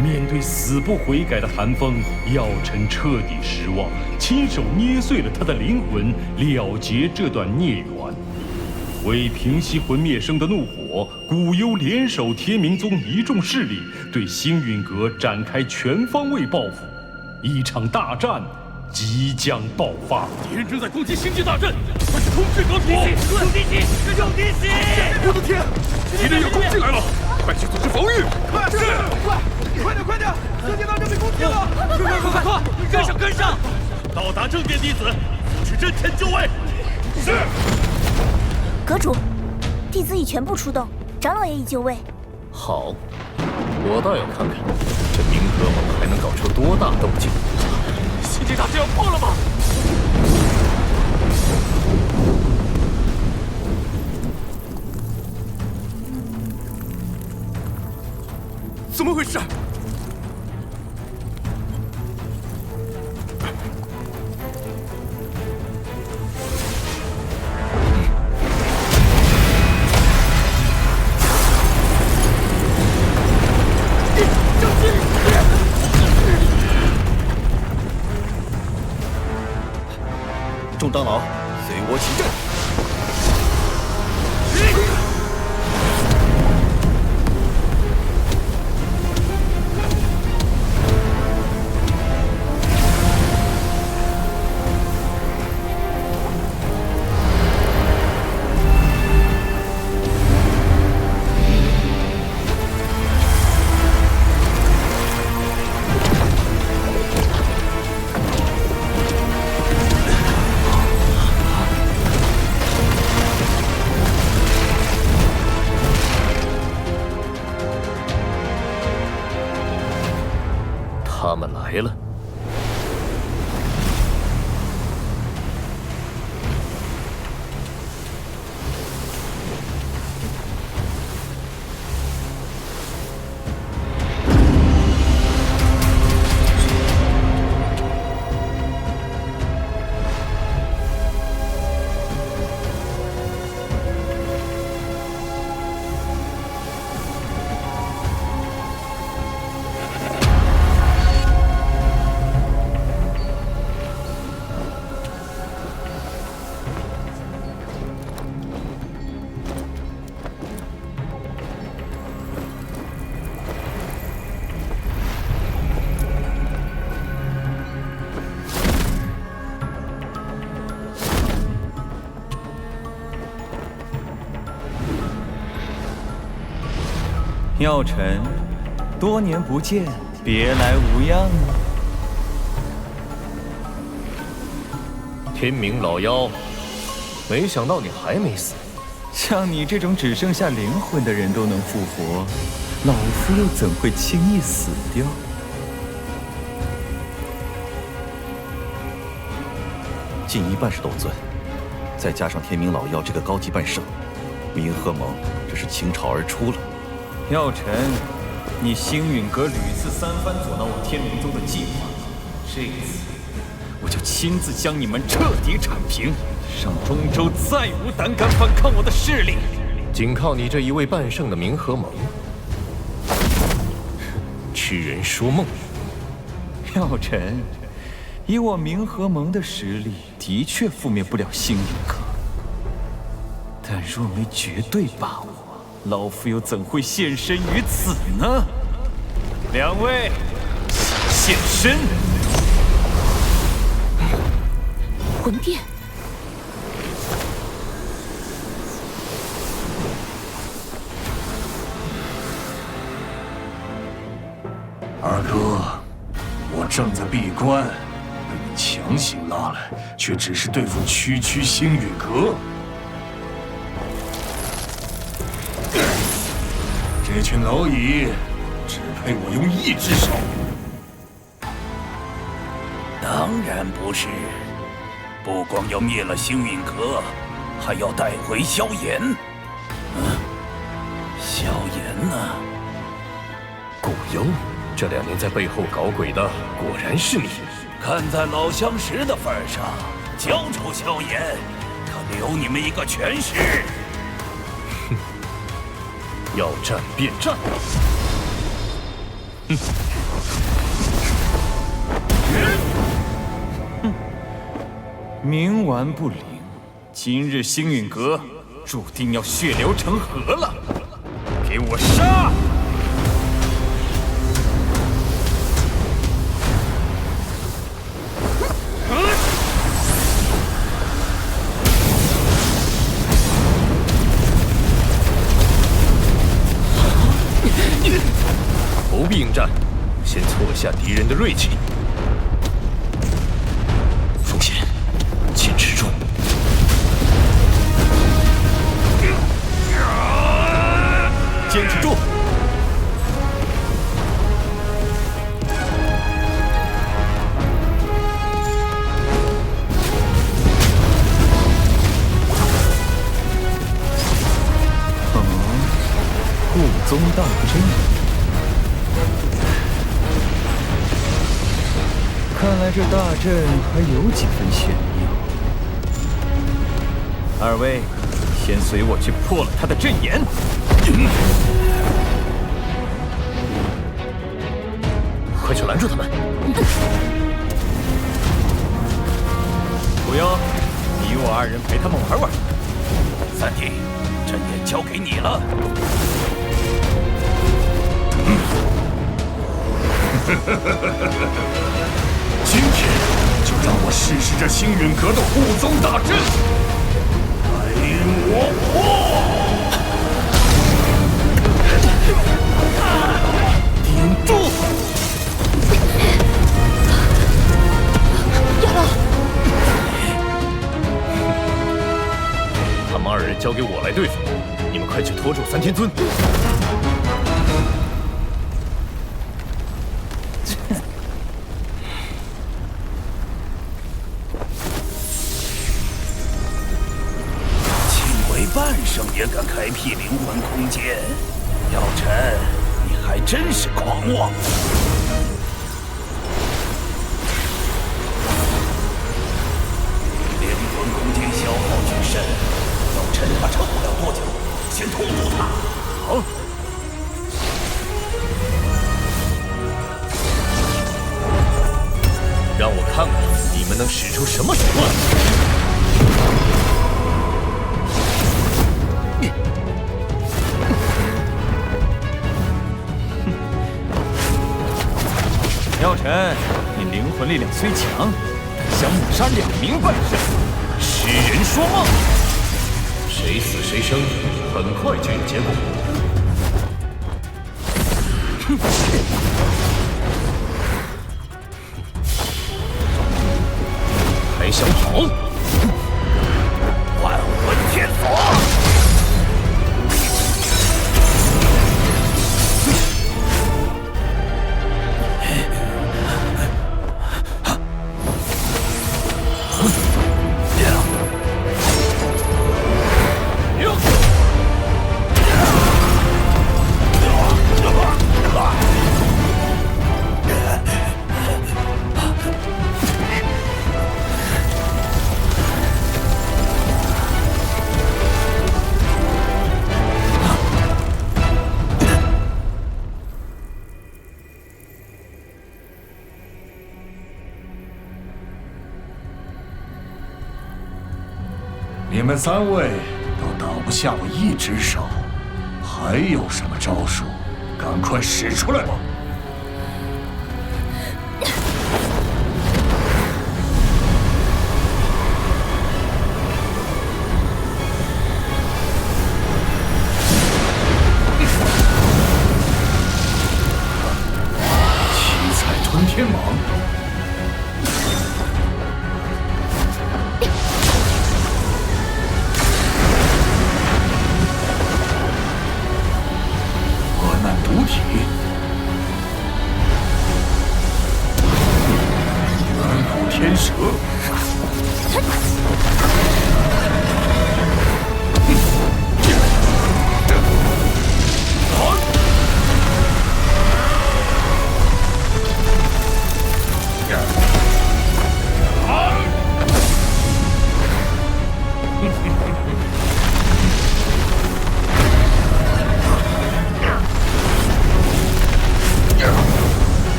面对死不悔改的寒风，药尘彻底失望，亲手捏碎了他的灵魂，了结这段孽缘。为平息魂灭生的怒火，古幽联手天明宗一众势力，对星陨阁展开全方位报复。一场大战即将爆发。敌人正在攻击星际大阵，快去通知阁主！有敌袭！有敌袭！我的天，敌人要攻进来了，快去组织防御！快！是！快点！星际大阵被攻击了！快！跟上！到达正殿弟子，去阵前就位。是。阁主，弟子已全部出动，长老也已就位。好，我倒要看看这明河盟还能搞出多大动静。星际大阵要破了吗？怎么回事？众长老，随我起阵！他们来了。药尘，多年不见，别来无恙啊！天明老妖，没想到你还没死。像你这种只剩下灵魂的人都能复活，老夫又怎会轻易死掉？近一半是斗尊，再加上天明老妖这个高级半圣，明鹤盟这是倾巢而出了。药尘，你星陨阁屡次三番阻挠我天明宗的计划，这次我我就亲自将你们彻底铲平，让中州再无胆敢反抗我的势力。仅靠你这一位半圣的冥河盟，痴人说梦。药尘，以我冥河盟的实力，的确覆灭不了星陨阁。但若没绝对把握，老夫又怎会现身于此呢？两位，现身！魂殿。二哥，我正在闭关，被你强行拉来，却只是对付区星陨阁。这群蝼蚁，只配我用一只手。当然不是，不光要灭了星陨阁，还要带回萧炎。萧炎呢？古幽，这2年在背后搞鬼的，果然是你。看在老相识的份上，交出萧炎，可留你们一个全尸。要战便战。冥顽不灵，今日星陨阁注定要血流成河了。给我杀！不必应战，先挫下敌人的锐气。风险，请持住。坚持住！护宗大阵。看来这大阵还有几分玄妙。二位，先随我去破了他的阵眼。快去拦住他们！不用，你我2人陪他们玩玩。三弟，阵眼交给你了。今天就让我试试这星陨阁的护宗大阵，带我破！顶住！亚老，他们2人交给我来对付，你们快去拖住3天尊。半圣也敢开辟灵魂空间，药尘，你还真是狂妄！灵魂空间消耗巨深，药尘他撑不了多久，先拖住他。好。让我看看你们能使出什么手段！药尘，你灵魂力量虽强，但想抹杀2名半圣，痴人说梦。谁死谁生，很快就有结果。还想跑？万魂天锁！你们3位都挡不下我一只手，还有什么招数？赶快使出来吧！七彩吞天蟒。 毒体，远古天蛇，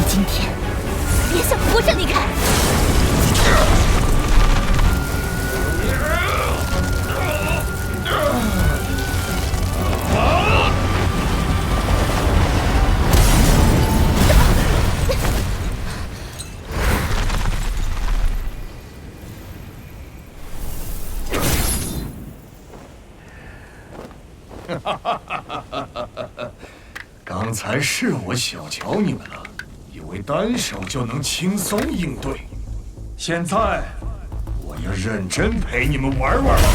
今天别想活着离开！刚才是我小瞧你们了。 以为单手就能轻松应对，现在我要认真陪你们玩玩了。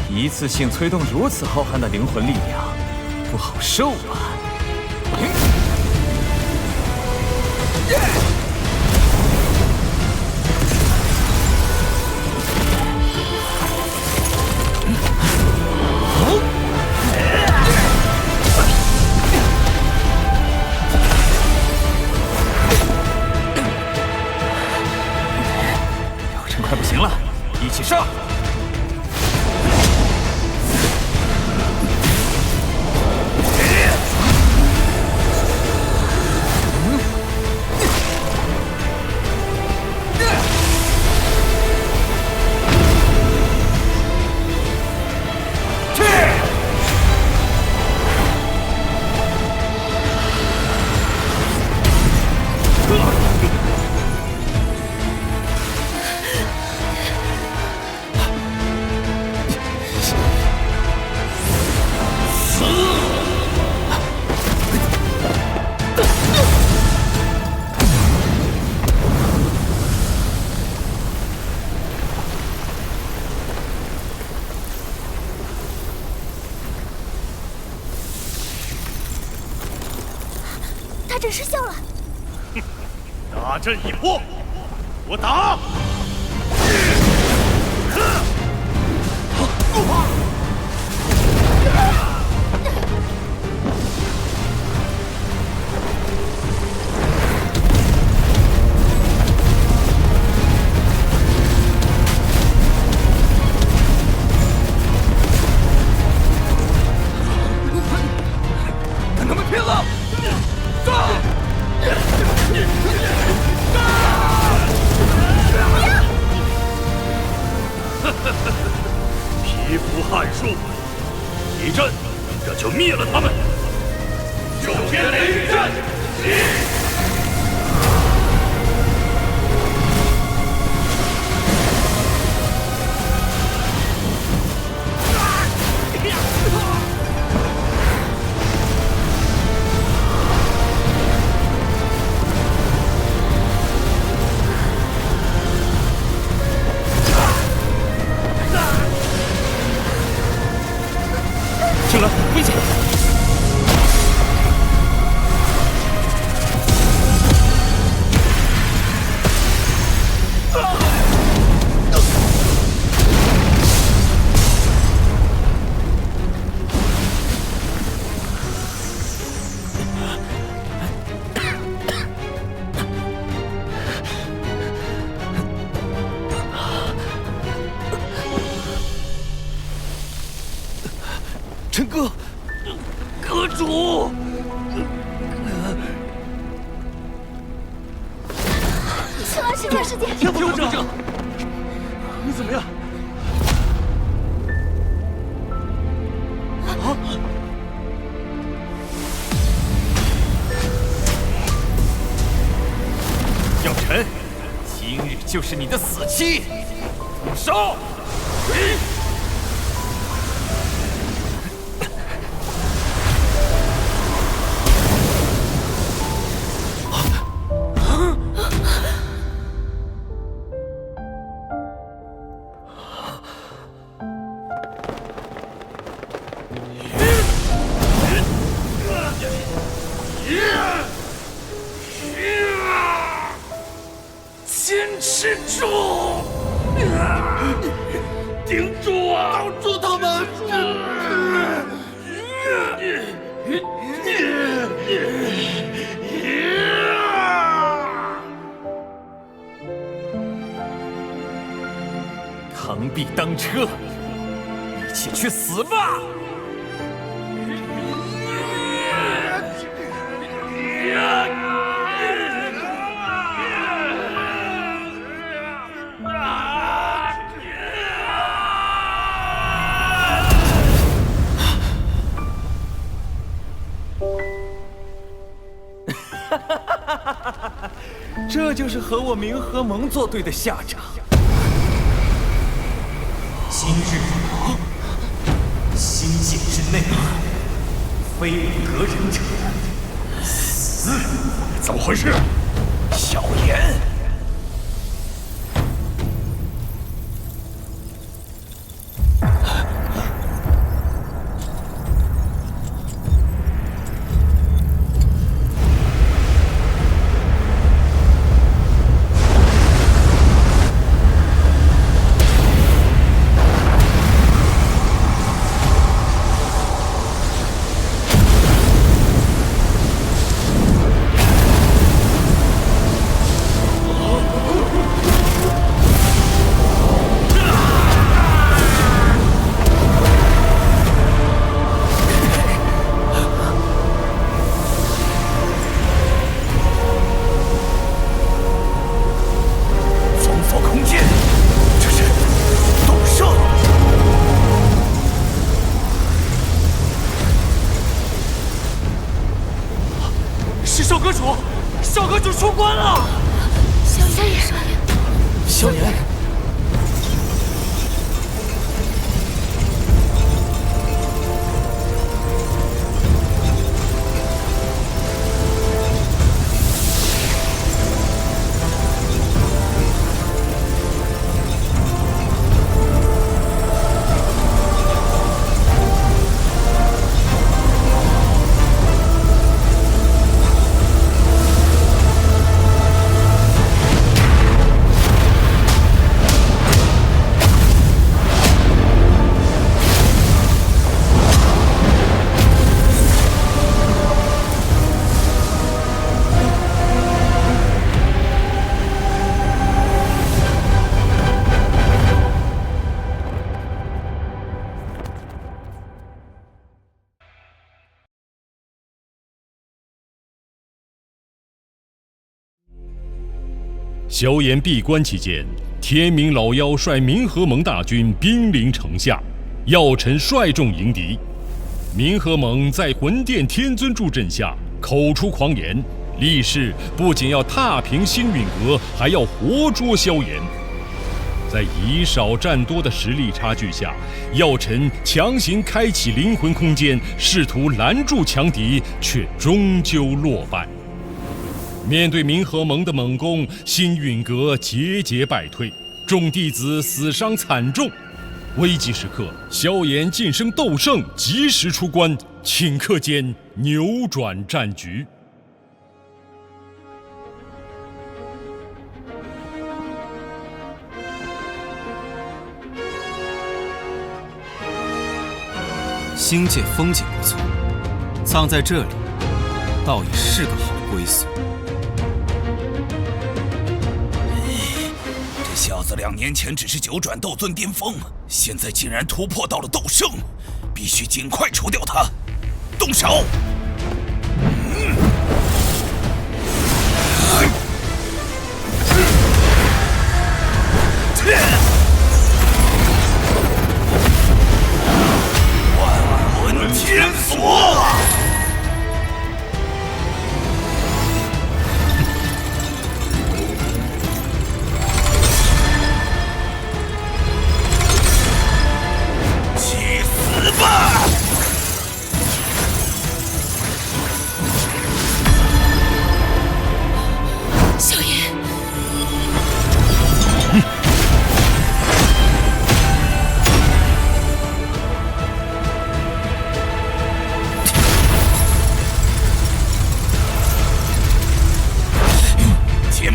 一次性催动如此浩瀚的灵魂力量。 不好受啊！疗程快不行了，一起上！ 大阵失效了！大阵已破，我打！跟他们拼了！ 皮肤撼术，一阵，这就灭了他们。九天雷雨阵，起！青鸾，危险！世界，世界！天府者，你怎么样？啊！药尘，今日就是你的死期！动手！坚持住！顶住啊！挡住他们！螳臂当车，一起去死吧！这就是和我明和盟作对的下场。今日心境之内，非得人者死。怎么回事？小言。少阁主，少阁主出关了！萧炎，萧炎，萧炎闭关期间，天明老妖率冥河盟大军兵临城下，药尘率众迎敌。冥河盟在魂殿天尊助阵下，口出狂言，立誓不仅要踏平星陨阁，还要活捉萧炎。在以少战多的实力差距下，药尘强行开启灵魂空间，试图拦住强敌，却终究落败。面对冥河盟的猛攻，星陨阁节节败退，众弟子死伤惨重。危急时刻，萧炎晋升斗圣，及时出关，顷刻间扭转战局。星界风景不错，葬在这里，倒也是个好归宿。这小子2年前只是9转斗尊巅峰，现在竟然突破到了斗圣，必须尽快除掉他！动手！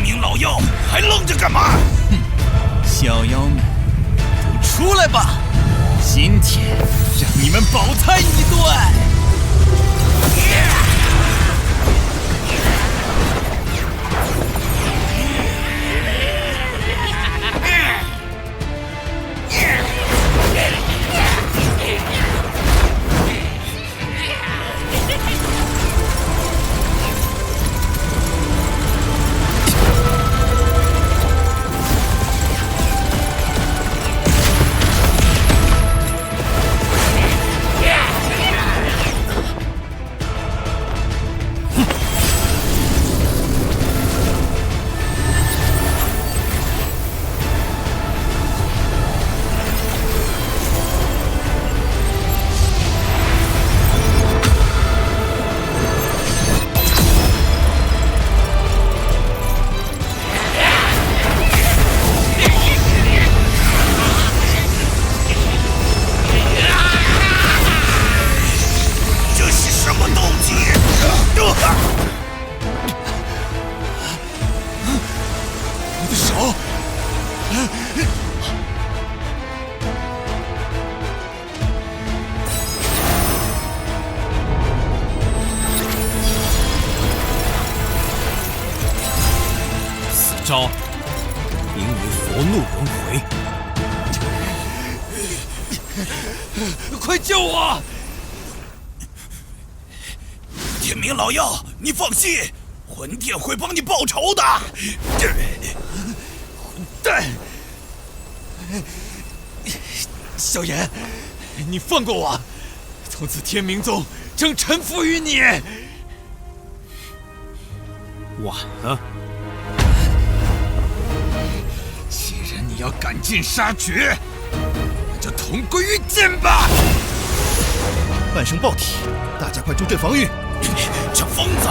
明老妖，还愣着干嘛？哼，小妖们，都出来吧！今天让你们饱餐一顿！招名为佛怒轮回。快救我！天明老妖，你放心，魂殿会帮你报仇的。混蛋！萧炎，你放过我，从此天明宗将臣服于你。晚了。既然你要赶尽杀绝，那就同归于尽吧！半生爆体，大家快助阵防御！这疯子！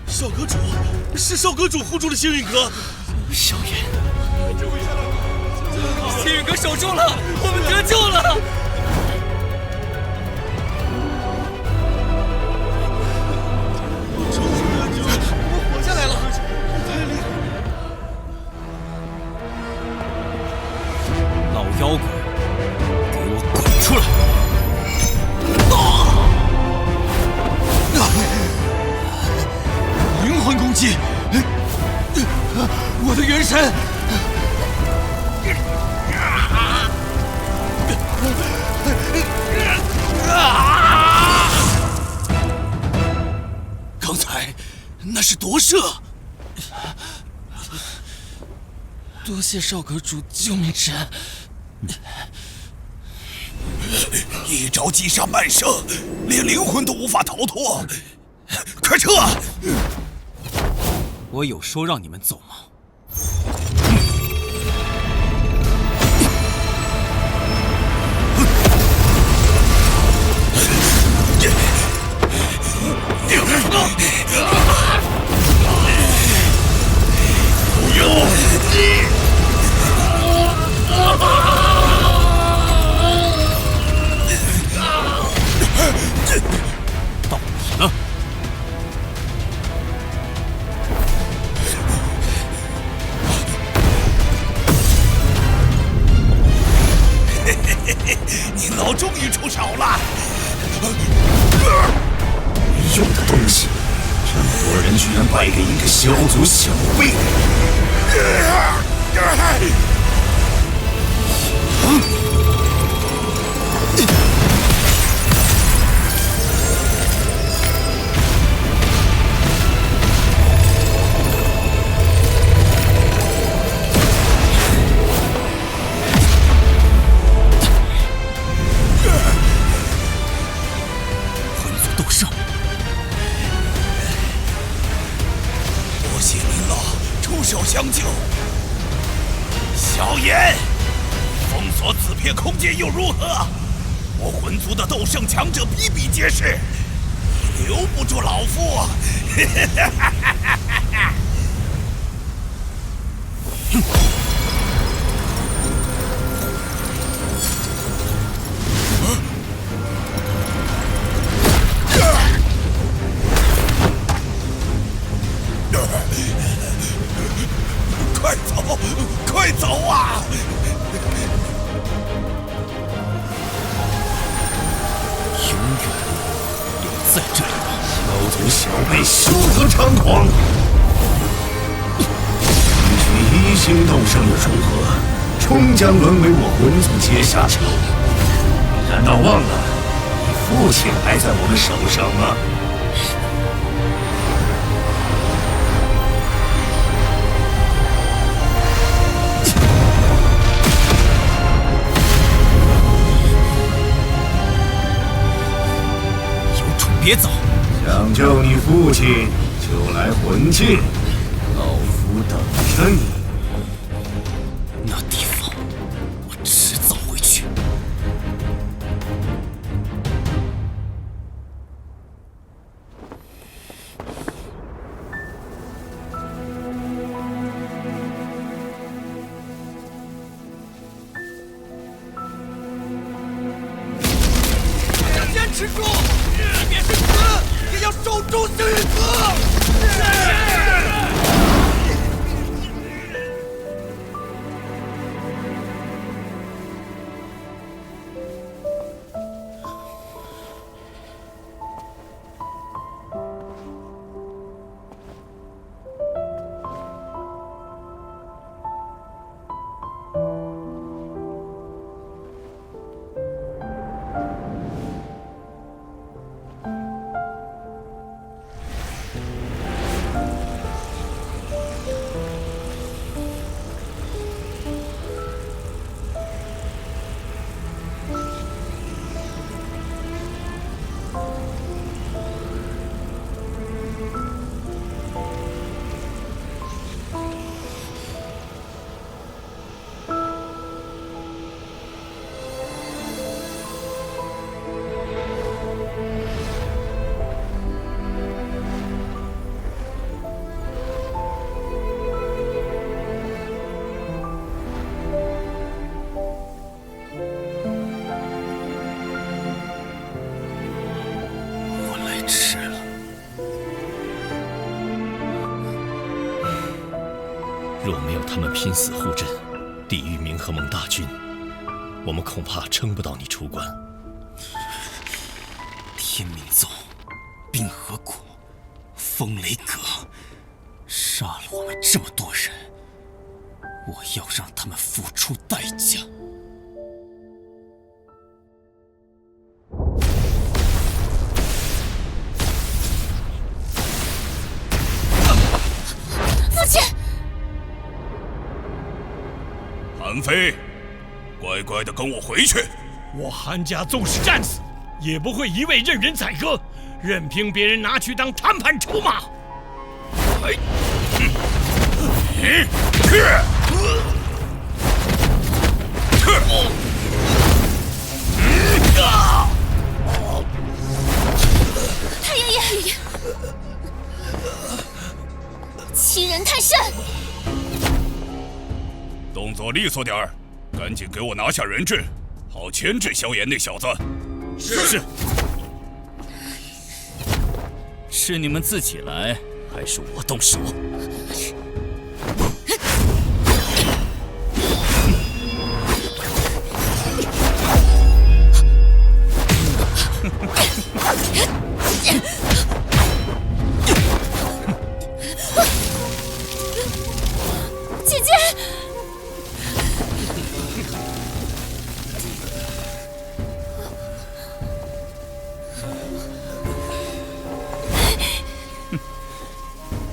少阁主，是少阁主护住了星陨阁。萧炎，星陨阁守住了，我们得救了！我活下来了，太厉害！老妖怪，给我滚出来！灵魂攻击！我的元神！刚才那是夺舍。多谢少阁主救命之恩。一招击杀半生，连灵魂都无法逃脱。快撤！我有说让你们走吗？到你了。你老终于出手了。有的东西，这么多人居然败给一个小族小辈。魂族斗圣，多谢您老出手相救。萧炎，封索此片空间又如何？我魂族的斗圣强者比比皆是，你留不住老夫！快走，快走啊！永远留在这里吧，小徒小辈休得猖狂！区一星斗圣的重合，终将沦为我魂族阶下囚。你难道忘了，你父亲还在我们手上吗？别走！想救你父亲，就来魂界，老夫等着你。那地方，我迟早会去。坚持住！即便是死，也要守住星云阁！若没有他们拼死护阵，抵御冥河盟大军，我们恐怕撑不到你出关。天冥宗、冰河谷、风雷阁杀了我们这么多人，我要让他们付出代价。父亲，韩非，乖乖的跟我回去。我韩家纵使战死，也不会一味任人宰割，任凭别人拿去当谈判筹码。太爷爷，欺人太甚！动作利索点儿，赶紧给我拿下人质，好牵制萧炎那小子。是。是你们自己来，还是我动手？姐姐，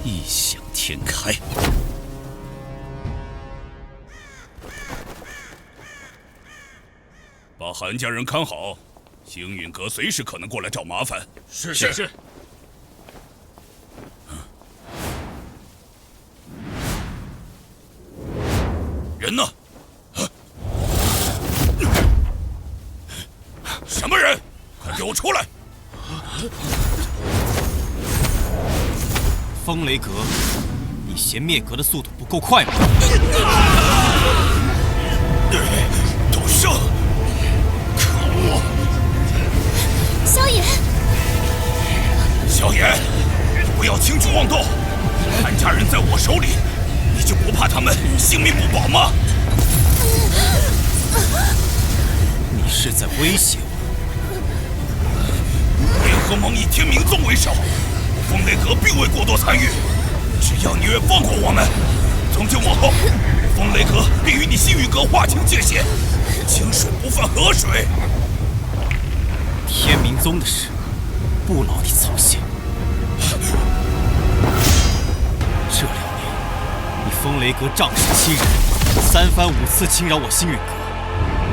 异想天开。把韩家人看好，星陨阁随时可能过来找麻烦。是。人呢？给我出来！风雷阁，你嫌灭阁的速度不够快吗？董胜，可恶！萧炎，萧炎，不要轻举妄动！韩家人在我手里，你就不怕他们性命不保吗？你是在威胁我？联合盟以天明宗为首，风雷阁并未过多参与。只要你愿放过我们，从今往后，风雷阁便与你星陨阁划清界限，清水不犯河水。天明宗的事，不劳你操心。这2年，你风雷阁仗势欺人，3番5次侵扰我星陨阁，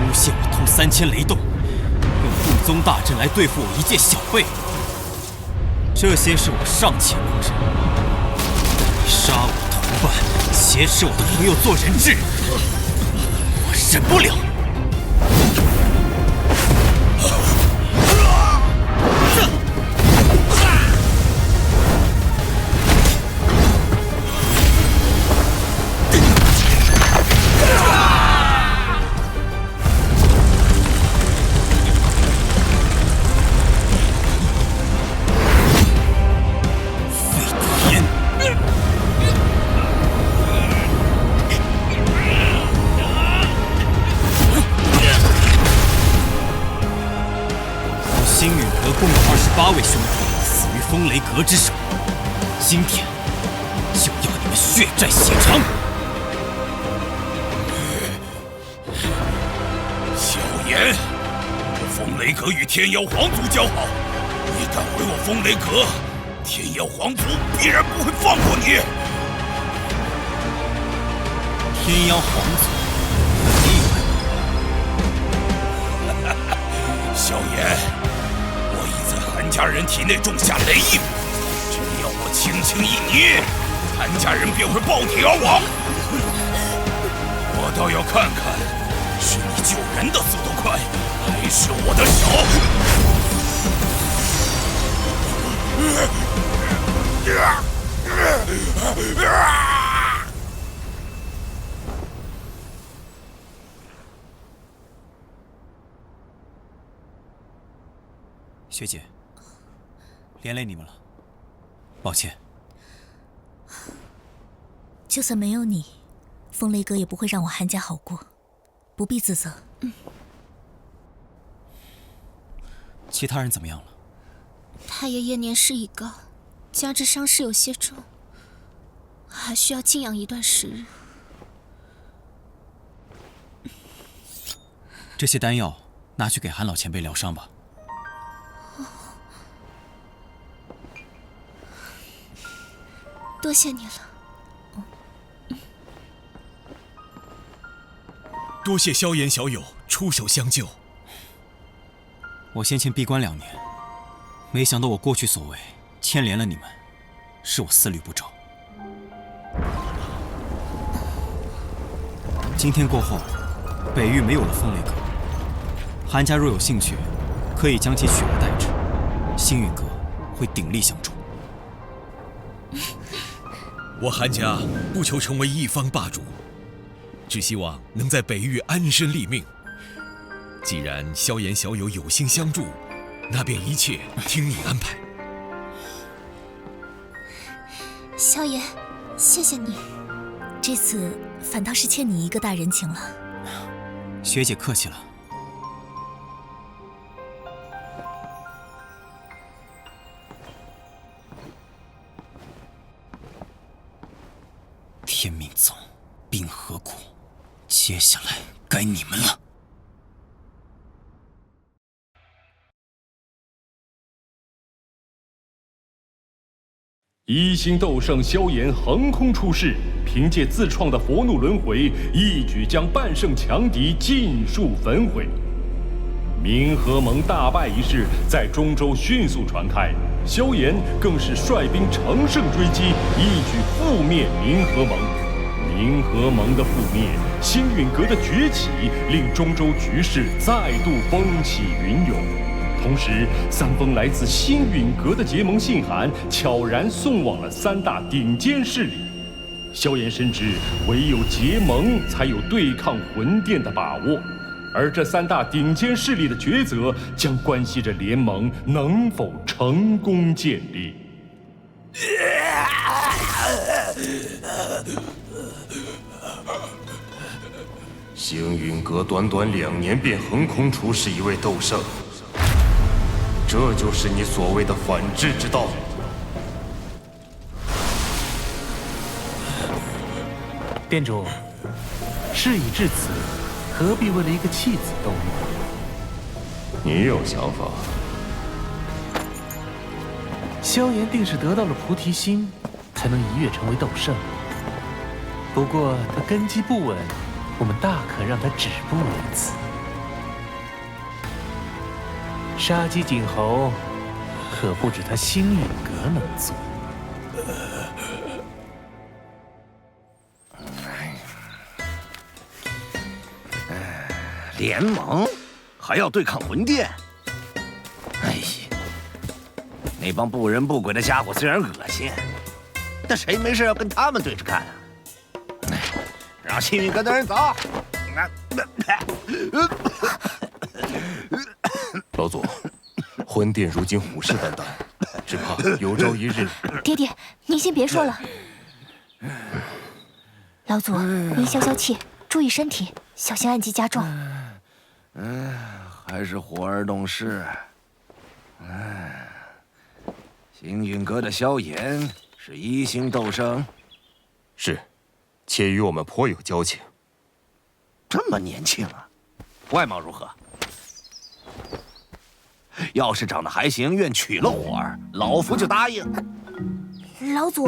诬陷我通3000雷洞，用雾宗大阵来对付我一介小辈。这些是我尚且能忍，你杀我同伴，挟持我的朋友做人质，我忍不了。星陨阁共有28位兄弟死于风雷阁之手，今天就要你们血债血偿！萧炎，风雷阁与天妖皇族交好，你敢毁我风雷阁，天妖皇族必然不会放过你。天妖皇族很厉害。萧炎，我已在韩家人体内种下雷印，只要我轻轻一捏，韩家人便会爆体而亡。我倒要看看，是你救人的速度快，还是我的手。学姐，连累你们了，抱歉。就算没有你，风雷阁也不会让我韩家好过，不必自责。其他人怎么样了？太爷爷年事已高，加之伤势有些重，还需要静养一段时日。这些丹药拿去给韩老前辈疗伤吧。多谢你了。多谢萧炎小友出手相救。我先前闭关2年，没想到我过去所为牵连了你们，是我思虑不周。今天过后，北域没有了风雷阁，韩家若有兴趣，可以将其取而代之，星陨阁会鼎力相助。我韩家不求成为一方霸主，只希望能在北域安身立命。既然萧炎小友有心相助，那便一切听你安排。萧炎，谢谢你，这次反倒是欠你一个大人情了。学姐客气了。天命宗，冰河谷，接下来该你们了。一星斗圣萧炎横空出世，凭借自创的佛怒轮回，一举将半圣强敌尽数焚毁。冥河盟大败一事在中州迅速传开，萧炎更是率兵乘胜追击，一举覆灭冥河盟。冥河盟的覆灭，星陨阁的崛起，令中州局势再度风起云涌。同时，3封来自星陨阁的结盟信函悄然送往了3大顶尖势力。萧炎深知，唯有结盟才有对抗魂殿的把握，而这3大顶尖势力的抉择，将关系着联盟能否成功建立。星陨阁短短2年便横空出世一位斗圣，这就是你所谓的反制之道。店主，事已至此，何必为了一个弃子斗欲？你有想法？萧炎定是得到了菩提心，才能一跃成为斗圣。不过他根基不稳，我们大可让他止步于此。杀鸡儆猴，可不止他星陨阁能做。联盟还要对抗魂殿？哎呀，那帮不人不鬼的家伙虽然恶心，但谁没事要跟他们对着干啊？让星陨阁的人走。老祖，魂殿如今虎视眈眈，只怕有朝一日……爹爹，您先别说了。老祖，您消消气，注意身体，小心暗疾加重。还是火儿懂事。星陨阁的萧炎是1星斗圣，是，且与我们颇有交情。这么年轻啊，外貌如何？要是长得还行，愿娶了火儿，老夫就答应。老祖，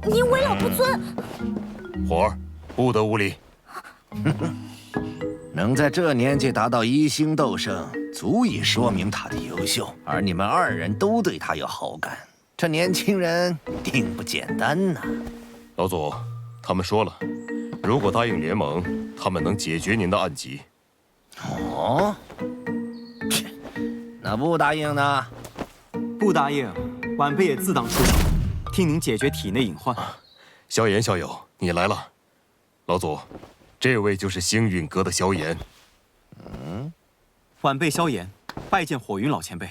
您为老不尊。火儿，不得无礼。能在这年纪达到1星斗圣，足以说明他的优秀，而你们2人都对他有好感，这年轻人定不简单呐。老祖，他们说了，如果答应联盟，他们能解决您的暗疾。哦，那不答应呢？不答应，晚辈也自当出手，替您解决体内隐患。萧炎校友，你来了。老祖，这位就是星陨阁的萧炎。晚辈萧炎，拜见火云老前辈。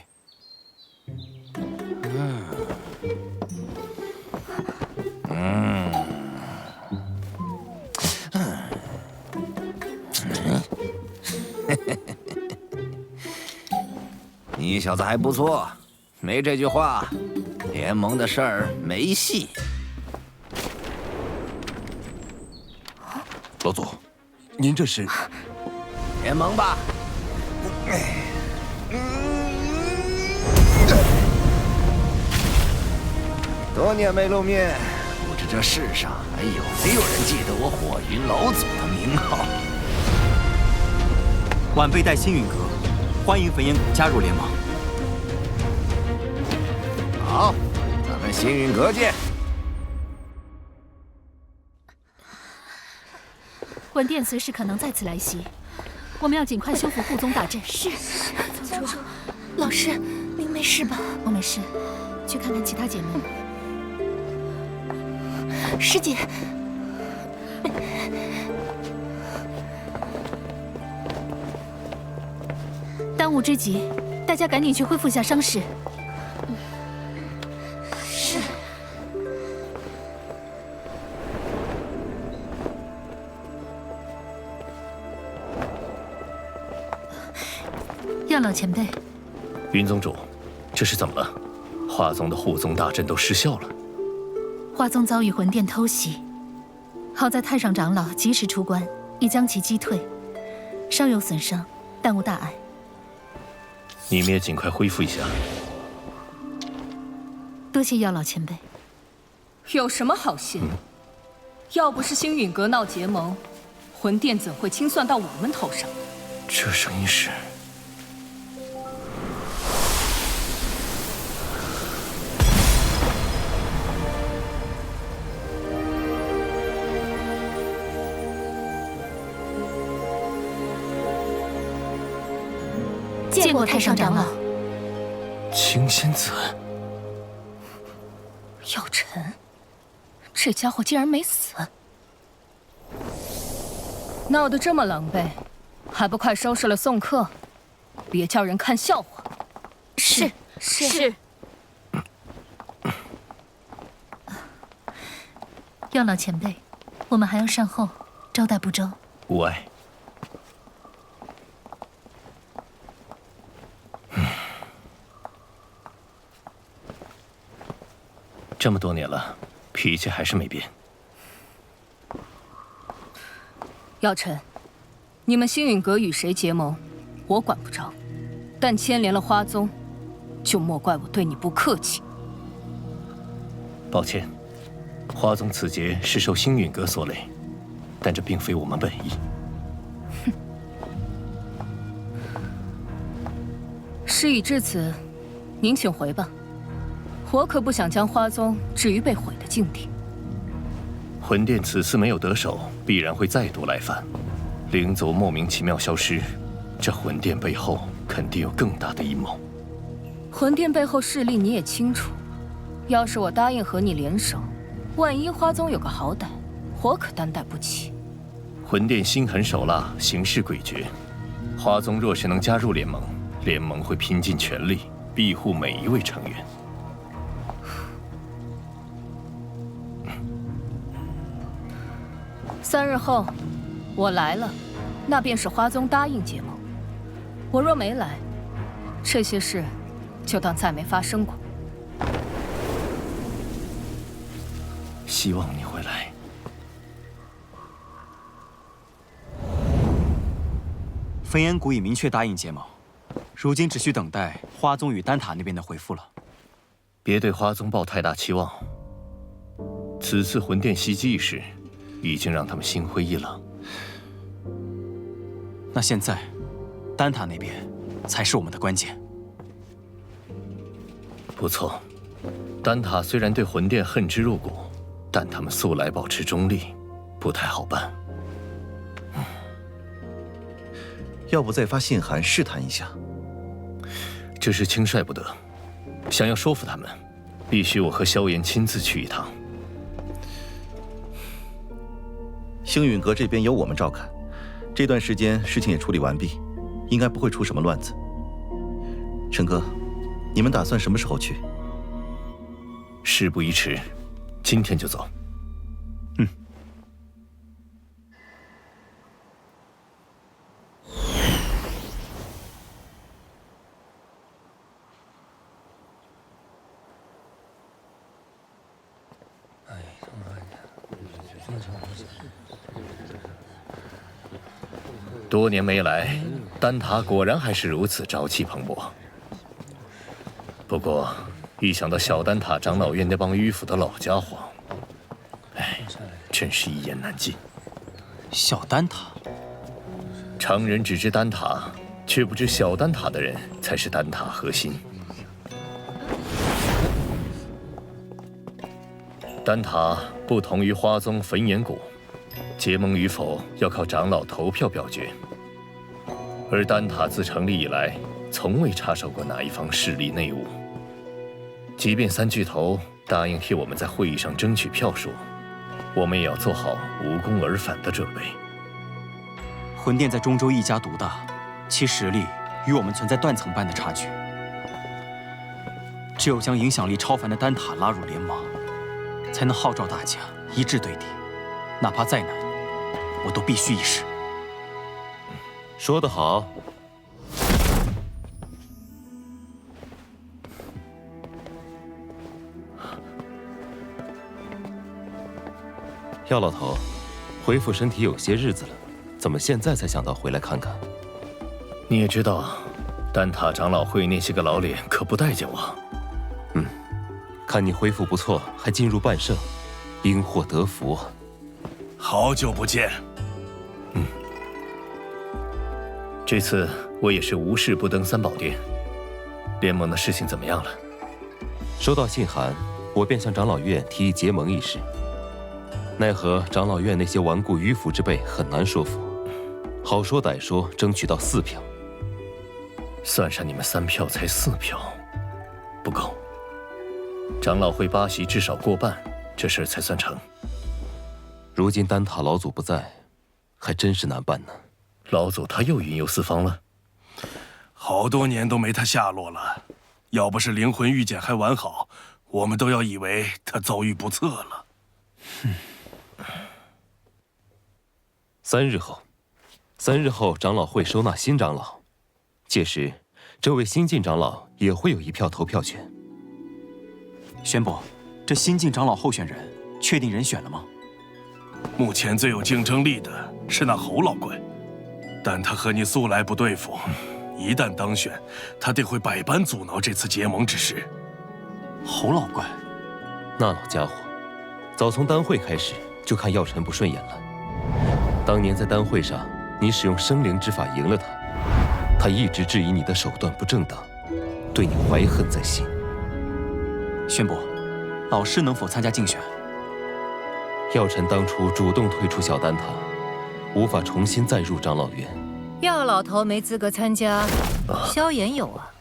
你小子还不错，没这句话，联盟的事儿没戏。老祖，您这是联盟吧？多年没露面，不知这世上还有没有人记得我火云老祖的名号？晚辈带星陨阁，欢迎焚炎谷加入联盟。好，咱们星陨阁见。魂殿随时可能再次来袭，我们要尽快修复护宗大阵。是，宗主，老师，您没事吧？我没事，去看看其他姐妹。师姐，当务之急，大家赶紧去恢复一下伤势。是。药老前辈，云宗主，这是怎么了？华宗的护宗大阵都失效了。华宗遭遇魂殿偷袭，好在太上长老及时出关，已将其击退，稍有损伤，但无大碍。你们也尽快恢复一下。多谢药老前辈。有什么好谢？要不是星陨阁闹结盟，魂殿怎会清算到我们头上？这声音是……见见过太上长老。青仙子，药尘，这家伙竟然没死，闹得这么狼狈，还不快收拾了送客，别叫人看笑话。是。药老前辈，我们还要善后，招待不周。无碍。这么多年了，脾气还是没变。药尘，你们星陨阁与谁结盟，我管不着，但牵连了花宗，就莫怪我对你不客气。抱歉，花宗此劫是受星陨阁所累，但这并非我们本意。事已至此，您请回吧。我可不想将花宗置于被毁的境地。魂殿此次没有得手，必然会再度来犯。灵族莫名其妙消失，这魂殿背后肯定有更大的阴谋。魂殿背后势力你也清楚，要是我答应和你联手，万一花宗有个好歹，我可担待不起。魂殿心狠手辣，行事诡谲。花宗若是能加入联盟，联盟会拼尽全力庇护每一位成员。3日后，我来了，那便是花宗答应结盟。我若没来，这些事就当再没发生过。希望你会来。焚炎谷已明确答应结盟，如今只需等待花宗与丹塔那边的回复了。别对花宗抱太大期望。此次魂殿袭击一事，已经让他们心灰意冷。那现在，丹塔那边才是我们的关键。不错，丹塔虽然对魂殿恨之入骨，但他们素来保持中立，不太好办。要不再发信函试探一下？这事轻率不得，想要说服他们，必须我和萧炎亲自去一趟。星陨阁这边由我们照看，这段时间事情也处理完毕，应该不会出什么乱子。陈哥，你们打算什么时候去？事不宜迟，今天就走。多年没来，丹塔果然还是如此朝气蓬勃。不过，一想到小丹塔长老院那帮迂腐的老家伙，哎，真是一言难尽。小丹塔，常人只知丹塔，却不知小丹塔的人才是丹塔核心。丹塔不同于花宗焚炎谷，结盟与否要靠长老投票表决。而丹塔自成立以来，从未插手过哪一方势力内务。即便三巨头答应替我们在会议上争取票数，我们也要做好无功而返的准备。魂殿在中州一家独大，其实力与我们存在断层般的差距。只有将影响力超凡的丹塔拉入联盟，才能号召大家一致对敌，哪怕再难，我都必须一试。说得好。药老头，恢复身体有些日子了，怎么现在才想到回来看看？你也知道，丹塔长老会那些个老脸可不待见我。看你恢复不错，还进入半圣，因祸得福啊！好久不见。这次我也是无事不登三宝殿。联盟的事情怎么样了？收到信函，我便向长老院提议结盟一事。奈何长老院那些顽固迂腐之辈很难说服，好说歹说争取到4票。算上你们3票才4票，不够。长老会8席至少过半，这事儿才算成。如今丹塔老祖不在，还真是难办呢。老祖他又云游四方了，好多年都没他下落了。要不是灵魂玉简还完好，我们都要以为他遭遇不测了。3日后，长老会收纳新长老，届时，这位新晋长老也会有1票投票权。宣伯，这新晋长老候选人确定人选了吗？目前最有竞争力的是那侯老怪，但他和你素来不对付，一旦当选，他定会百般阻挠这次结盟之事。侯老怪，那老家伙，早从丹会开始就看药尘不顺眼了。当年在丹会上，你使用生灵之法赢了他，他一直质疑你的手段不正当，对你怀恨在心。宣伯，老师能否参加竞选？药尘当初主动退出小丹塔，无法重新再入长老院。药老头没资格参加，萧炎有啊。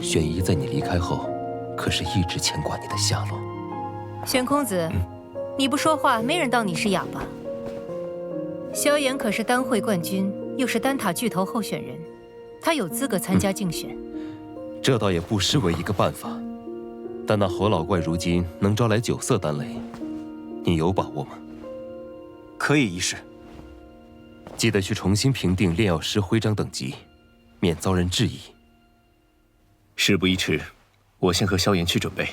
玄仪在你离开后，可是一直牵挂你的下落。玄空子，你不说话，没人当你是哑巴。萧炎可是丹会冠军，又是丹塔巨头候选人，他有资格参加竞选。这倒也不失为一个办法，但那侯老怪如今能招来9色丹雷，你有把握吗？可以一试。记得去重新评定炼药师徽章等级，免遭人质疑。事不宜迟，我先和萧炎去准备。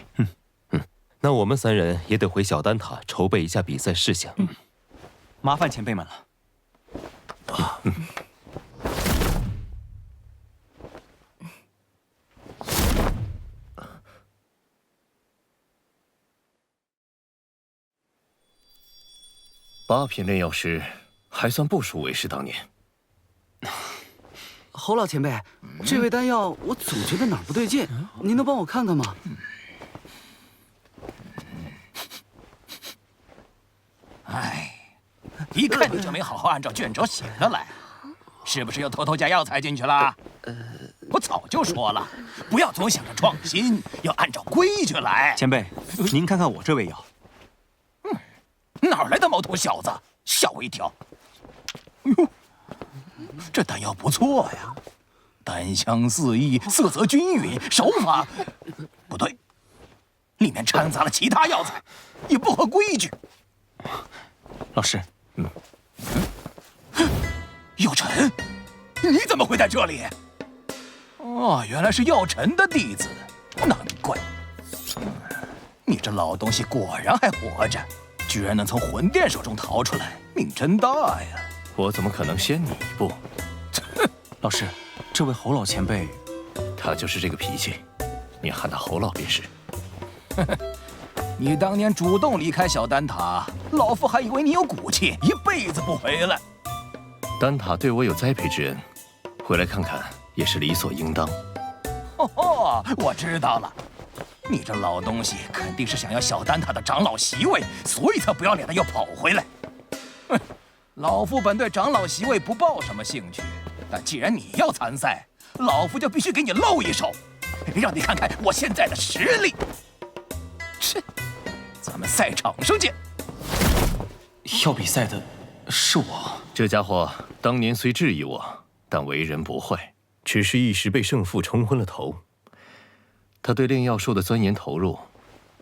那我们3人也得回小丹塔筹备一下比赛事项。麻烦前辈们了。8品炼药师，还算不输为师当年。侯老前辈，这味丹药我总觉得哪儿不对劲，您能帮我看看吗？哎，一看你就没好好按照卷轴写的来，是不是又偷偷加药材进去了？我早就说了，不要总想着创新，要按照规矩来。前辈，您看看我这味药。哪来的毛头小子？吓我一跳！哟，这丹药不错呀，丹香四溢，色泽均匀，手法不对，里面掺杂了其他药材，也不合规矩。老师，药尘，你怎么会在这里？哦，原来是药尘的弟子，难怪。你这老东西果然还活着。居然能从魂殿手中逃出来，命真大呀！我怎么可能先你一步？老师，这位侯老前辈，他就是这个脾气，你喊他侯老便是。你当年主动离开小丹塔，老夫还以为你有骨气，一辈子不回来。丹塔对我有栽培之恩，回来看看也是理所应当。哦，我知道了。你这老东西肯定是想要小丹塔的长老席位，所以才不要脸的又跑回来。哼，老夫本对长老席位不抱什么兴趣，但既然你要参赛，老夫就必须给你露一手，让你看看我现在的实力。切，咱们赛场上见。要比赛的是我。这家伙当年虽质疑我，但为人不坏，只是一时被胜负冲昏了头。他对炼药术的钻研投入，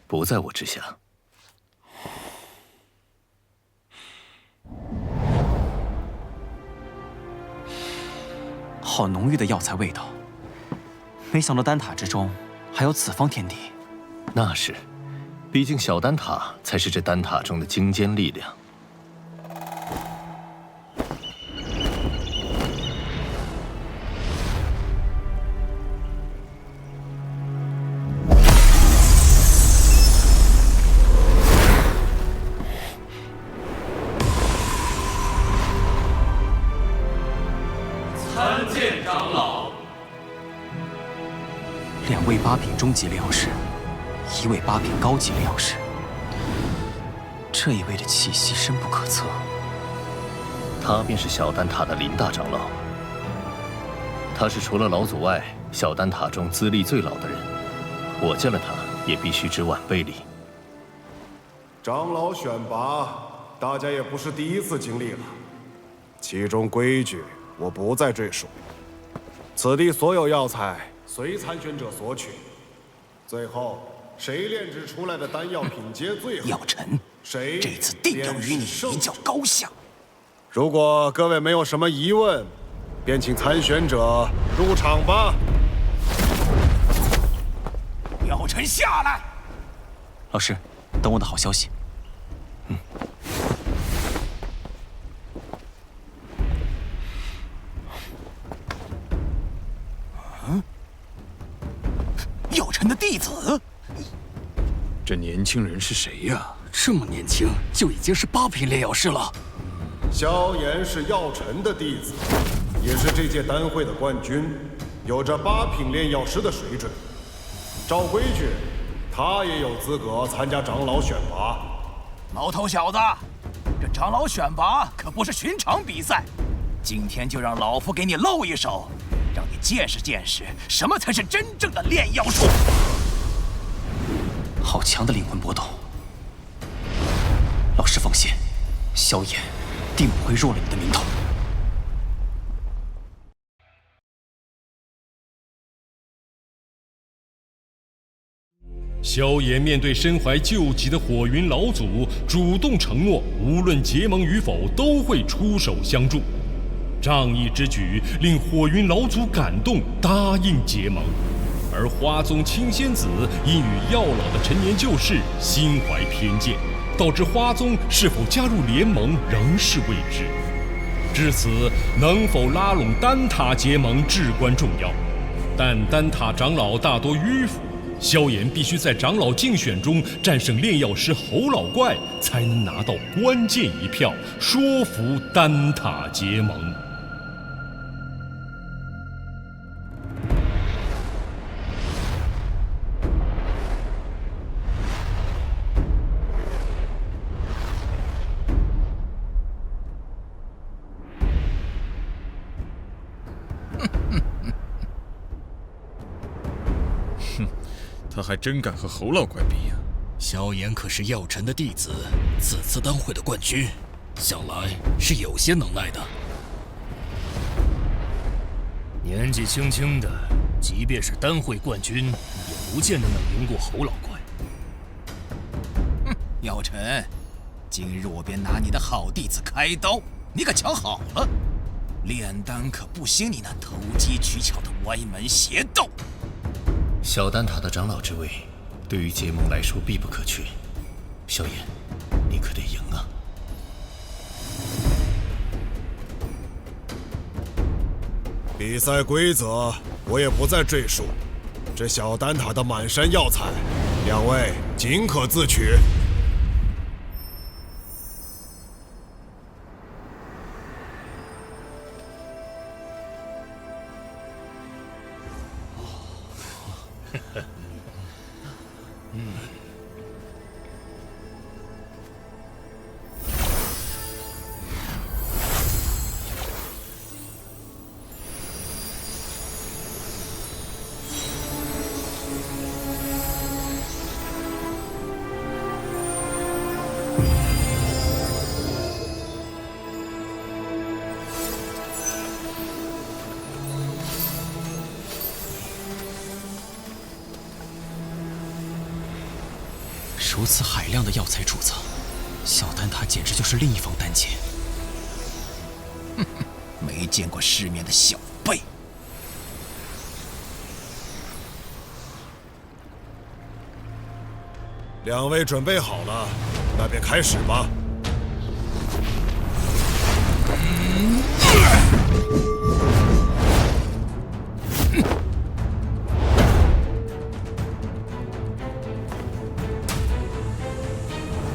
不在我之下。好浓郁的药材味道，没想到丹塔之中还有此方天地。那是，毕竟小丹塔才是这丹塔中的精尖力量。2位8品中级炼药师，1位8品高级炼药师。这一位的气息深不可测。他便是小丹塔的林大长老。他是除了老祖外，小丹塔中资历最老的人。我见了他，也必须知晚辈礼。长老选拔，大家也不是第一次经历了，其中规矩我不再赘述。此地所有药材随参选者索取，最后谁炼制出来的丹药品阶最好，药尘，谁这次定要与你一较高下。如果各位没有什么疑问，便请参选者入场吧。药尘下来。老师，等我的好消息。药尘的弟子。这年轻人是谁呀？这么年轻就已经是8品炼药师了。萧炎是药尘的弟子，也是这届丹会的冠军，有着8品炼药师的水准。照规矩，他也有资格参加长老选拔。毛头小子，这长老选拔可不是寻常比赛，今天就让老夫给你露一手，让你见识见识什么才是真正的炼药术。好强的灵魂波动！老师放心，萧炎定不会弱了你的名头。萧炎面对身怀旧疾的火云老祖，主动承诺，无论结盟与否，都会出手相助。仗义之举令火云老祖感动，答应结盟。而花宗青仙子因与药老的陈年旧事心怀偏见，导致花宗是否加入联盟仍是未知。至此，能否拉拢丹塔结盟至关重要。但丹塔长老大多迂腐，萧炎必须在长老竞选中战胜炼药师侯老怪，才能拿到关键一票，说服丹塔结盟。他还真敢和侯老怪比呀！萧炎可是药尘的弟子，此次丹会的冠军，想来是有些能耐的。年纪轻轻的，即便是丹会冠军，也不见得能赢过侯老怪。药尘，今日我便拿你的好弟子开刀，你可瞧好了，炼丹可不兴你那投机取巧的歪门邪道。小丹塔的长老之位，对于结盟来说必不可缺。萧炎，你可得赢啊！比赛规则我也不再赘述。这小丹塔的满山药材，两位尽可自取。如此海量的药材储藏，小丹塔简直就是另一方丹界。没见过世面的小辈。两位准备好了，那便开始吧。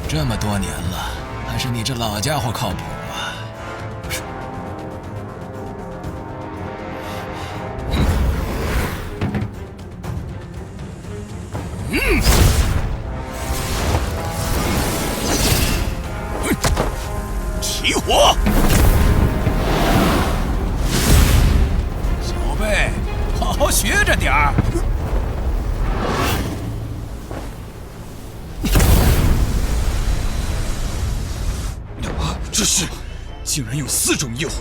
这么多年了，还是你这老家伙靠谱啊！多学着点儿。这是，竟然有4种业火！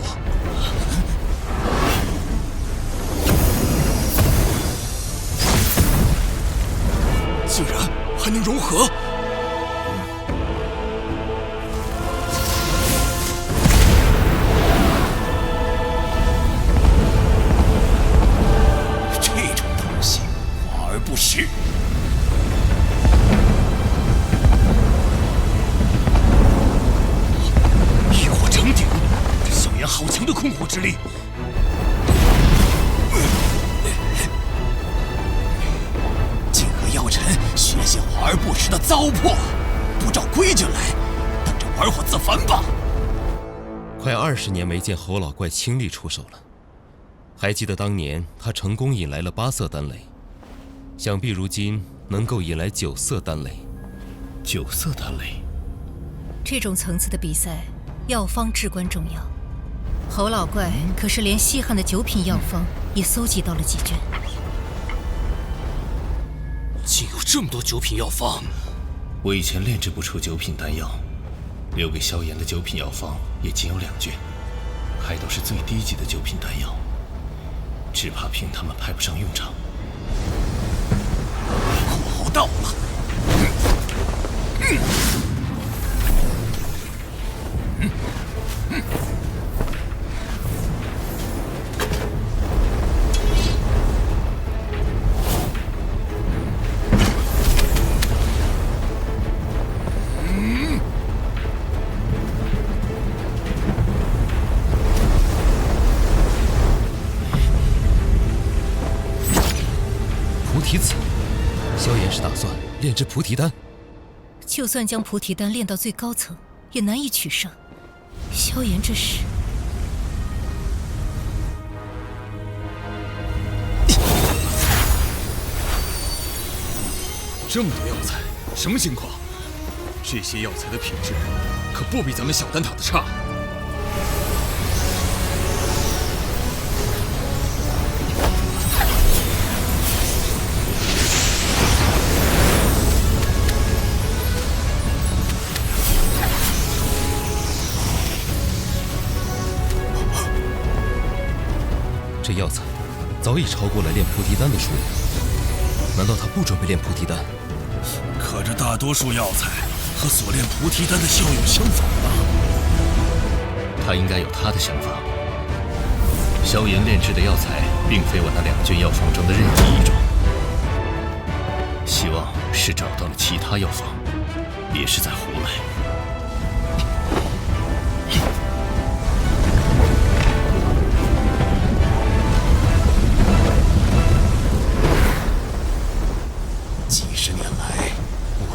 竟然还能融合！这种东西，华而不实。异火成鼎，这萧炎好强的控火之力！竟和药尘学些华而不实的糟粕，不照规矩来，等着玩火自焚吧！快20年没见侯老怪亲力出手了。还记得当年他成功引来了8色丹雷，想必如今能够引来9色丹雷。9色丹雷，这种层次的比赛，药方至关重要。侯老怪可是连稀罕的9品药方也搜集到了几卷。竟有这么多9品药方！我以前炼制不出9品丹药，留给萧炎的9品药方也仅有2卷，还都是最低级的9品丹药，只怕凭他们派不上用场。火候到了！菩提子，萧炎是打算炼制菩提丹。就算将菩提丹炼到最高层，也难以取胜。萧炎这是……这么多药材，什么情况？这些药材的品质可不比咱们小丹塔的差。这药材早已超过了炼菩提丹的数量，难道他不准备炼菩提丹？可这大多数药材和所炼菩提丹的效用相仿吧？他应该有他的想法。萧炎炼制的药材并非我那2卷药方中的任意一种，希望是找到了其他药方，别是在胡来。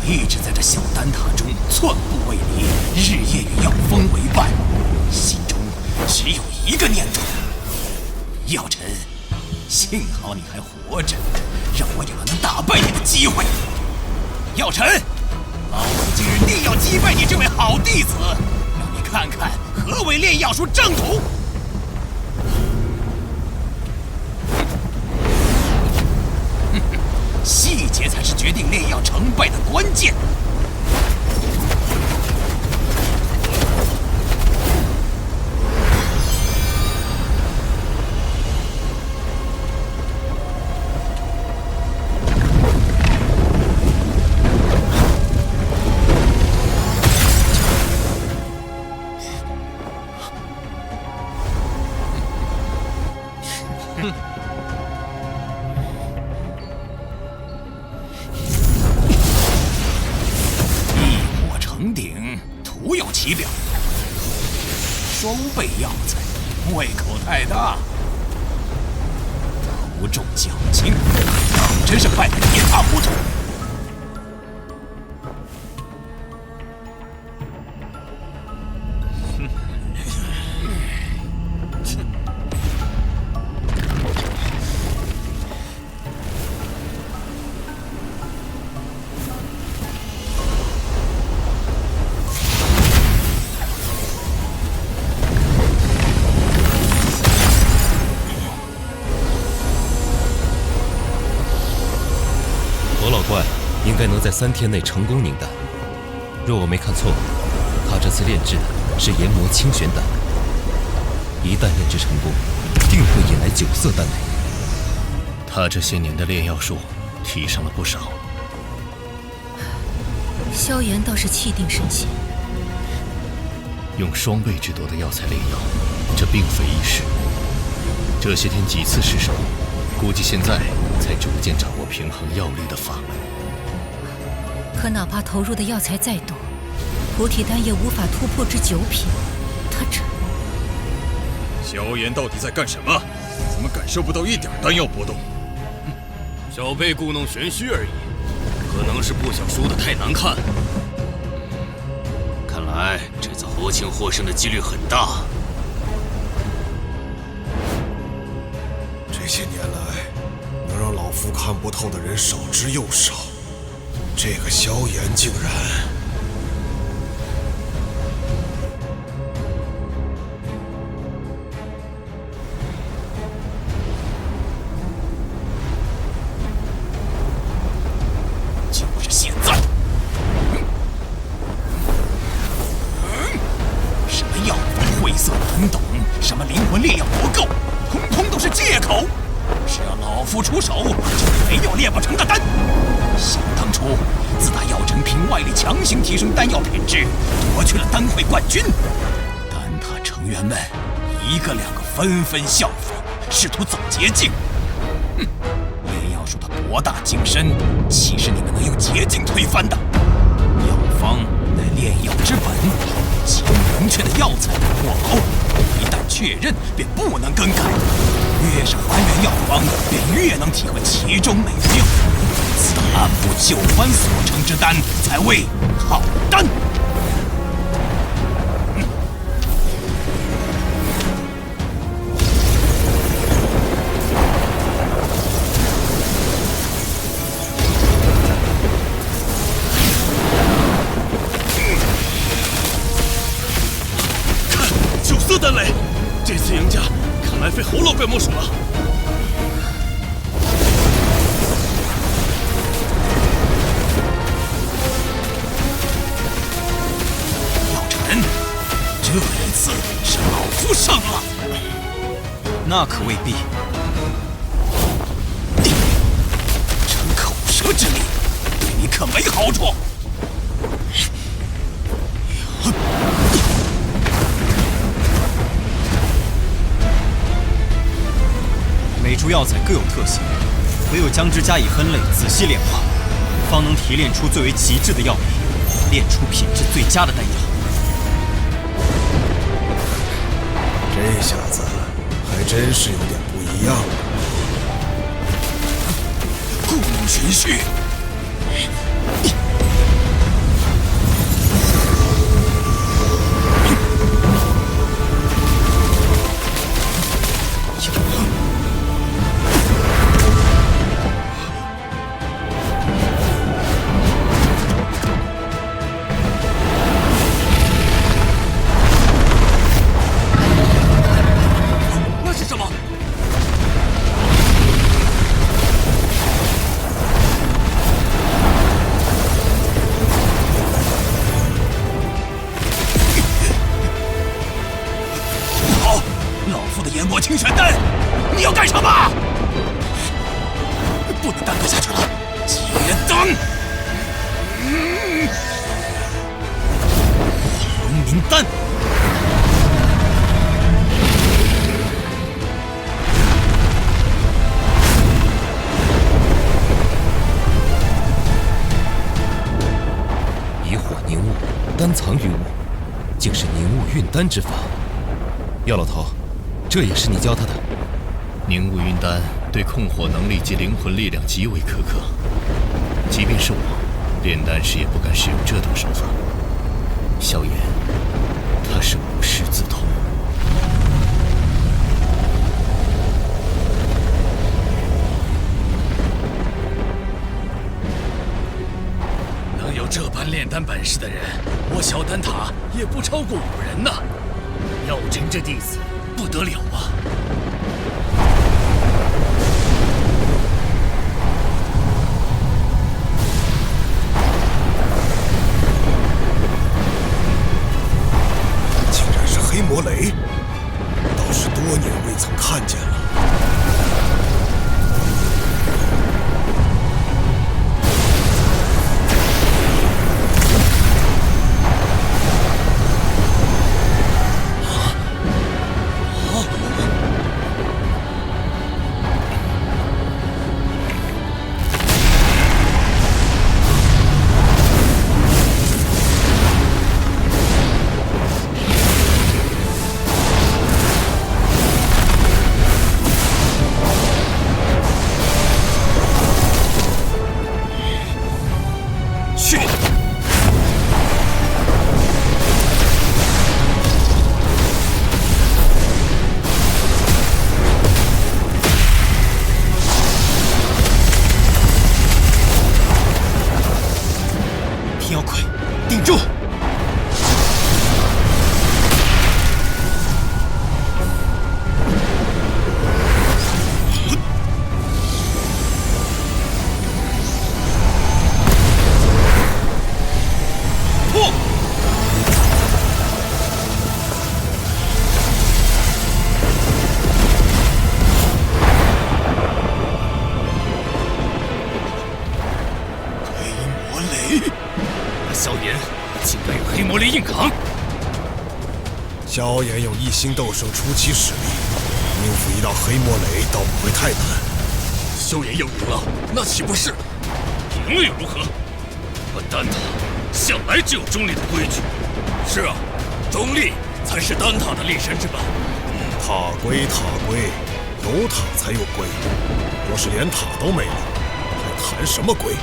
一直在这小丹塔中寸步未离，日夜与药风为伴，心中只有一个念头：药尘，幸好你还活着，让我有了能打败你的机会。药尘，老子今日定要击败你这位好弟子，让你看看何为炼药术正途。细节才是决定炼药成败的关键。徒有其表，双倍药材，胃口太大，头重脚轻，真是败得一塌糊涂。在3天内成功凝丹。若我没看错，他这次炼制的是研磨清玄丹，一旦炼制成功，定会引来9色丹雷。他这些年的炼药术提升了不少。萧炎倒是气定神闲。用双倍之多的药材炼药，这并非易事。这些天几次失手，估计现在才逐渐掌握平衡药力的法门。可哪怕投入的药材再多，菩提丹也无法突破至9品。他这……萧炎到底在干什么？怎么感受不到一点丹药波动？小辈故弄玄虚而已，可能是不想输得太难看。看来这次侯庆获胜的几率很大。这些年来，能让老夫看不透的人少之又少。这个萧炎竟然……就是现在！什么药方晦涩难懂，什么灵魂炼药不够，通通都是借口。只要老夫出手，就没有炼不成的丹。想当初，自打药尘凭外力强行提升丹药品质，夺去了丹会冠军，丹塔成员们一个两个纷纷效仿，试图走捷径。炼药术的博大精深，岂是你们能用捷径推翻的？药方乃炼药之本，其明确的药材破口，一旦确认便不能更改。越是还原药方，便越能体会其中美妙。此按部就班所成之丹，才为好丹。看，9色丹雷，这次赢家看来非侯老怪莫属了。这一次是老夫胜了，那可未必。逞口舌之力，对你可没好处。每株药材各有特性，唯有将之加以分类，仔细炼化，方能提炼出最为极致的药理，炼出品质最佳的丹药。这下子还真是有点不一样了。故弄玄虚，清玄丹，你要干什么？不能耽搁下去了，结丹！龙明丹。以火凝物，丹藏于物，竟是凝物运丹之法。药老头，这也是你教他的？凝物运丹对控火能力及灵魂力量极为苛刻，即便是我，炼丹时也不敢使用这等手法。萧炎，他是无师自通。能有这般炼丹本事的人，我小丹塔也不超过5人呐。药尘这弟子不得了啊！是多年未曾看见了。萧炎有一星斗圣初期实力，应付一道黑魔雷倒不会太难。萧炎要赢了，那岂不是？赢了又如何？我丹塔向来就有中立的规矩。是啊，中立才是丹塔的立身之本。塔归塔归，有塔才有归。若是连塔都没了，还谈什么归？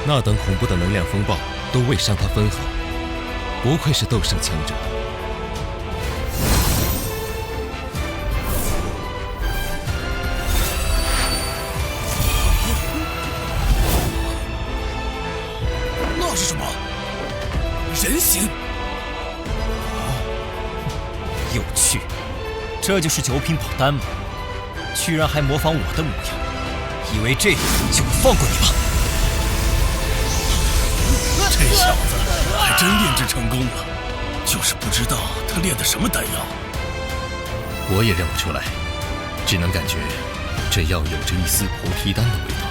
那等恐怖的能量风暴都未伤他分毫，不愧是斗圣强者。那是什么？人形？有趣，这就是九品宝丹吗？居然还模仿我的模样，以为这样就会放过你吗？这小子还真炼制成功了，就是不知道他炼的什么丹药。我也认不出来，只能感觉这药有着一丝菩提丹的味道，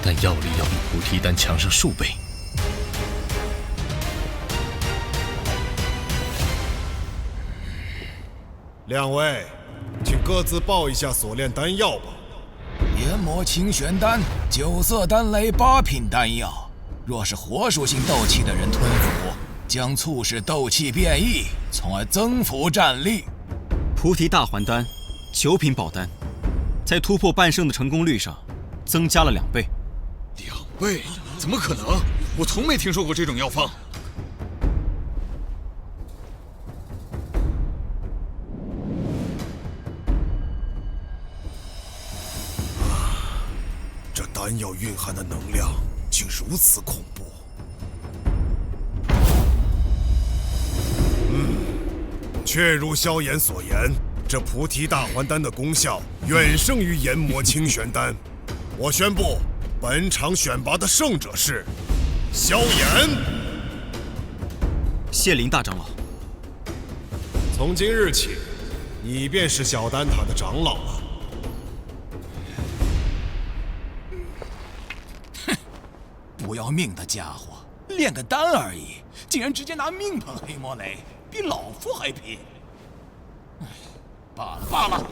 但药力要比菩提丹强上数倍。两位，请各自报一下所炼丹药吧。研磨清玄丹，9色丹雷8品丹药。若是火属性斗气的人吞服，将促使斗气变异，从而增幅战力。菩提大还丹，9品宝丹，在突破半圣的成功率上增加了2倍。2倍？怎么可能？我从没听说过这种药方。这丹药蕴含的能量竟如此恐怖。确如萧炎所言，这菩提大还丹的功效远胜于研磨清玄丹。我宣布，本场选拔的胜者是萧炎。谢林大长老。从今日起，你便是小丹塔的长老了。不要命的家伙，炼个丹而已，竟然直接拿命碰黑魔雷，比老夫还拼。罢了罢了。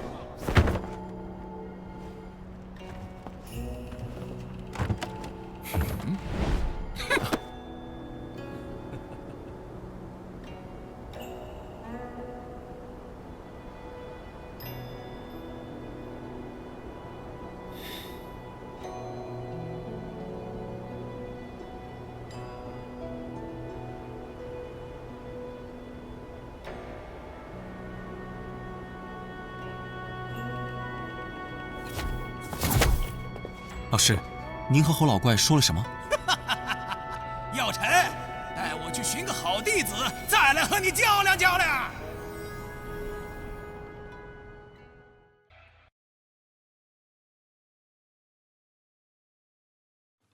老师，您和侯老怪说了什么？药尘，带我去寻个好弟子，再来和你较量较量。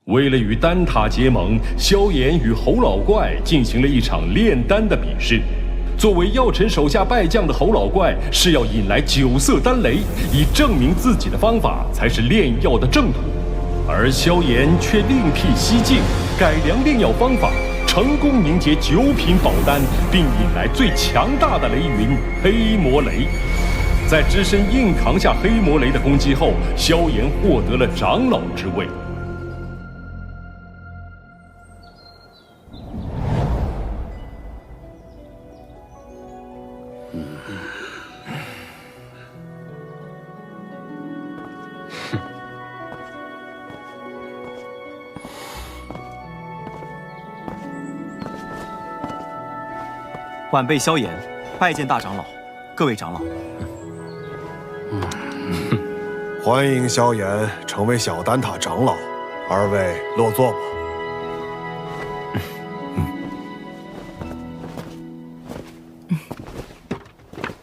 为了与丹塔结盟，萧炎与侯老怪进行了一场炼丹的比试。作为药尘手下败将的侯老怪是要引来9色丹雷，以证明自己的方法才是炼药的正途。而萧炎却另辟蹊径，改良炼药方法，成功凝结9品宝丹，并引来最强大的雷云黑魔雷。在只身硬扛下黑魔雷的攻击后，萧炎获得了长老之位。晚辈萧炎，拜见大长老，各位长老。欢迎萧炎成为小丹塔长老，二位落座吧。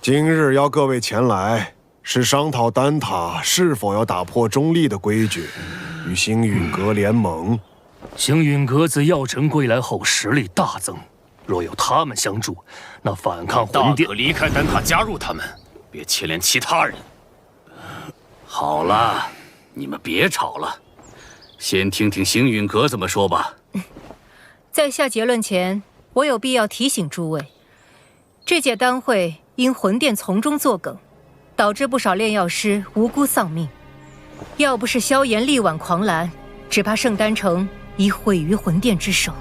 今日邀各位前来，是商讨丹塔是否要打破中立的规矩，与星陨阁联盟。星陨阁自药尘归来后实力大增，若有他们相助，那反抗魂殿大可离开丹塔加入他们，别牵连其他人。好了，你们别吵了，先听听星陨阁怎么说吧。在下结论前，我有必要提醒诸位，这届丹会因魂殿从中作梗，导致不少炼药师无辜丧命。要不是萧炎力挽狂澜，只怕圣丹城已毁于魂殿之手。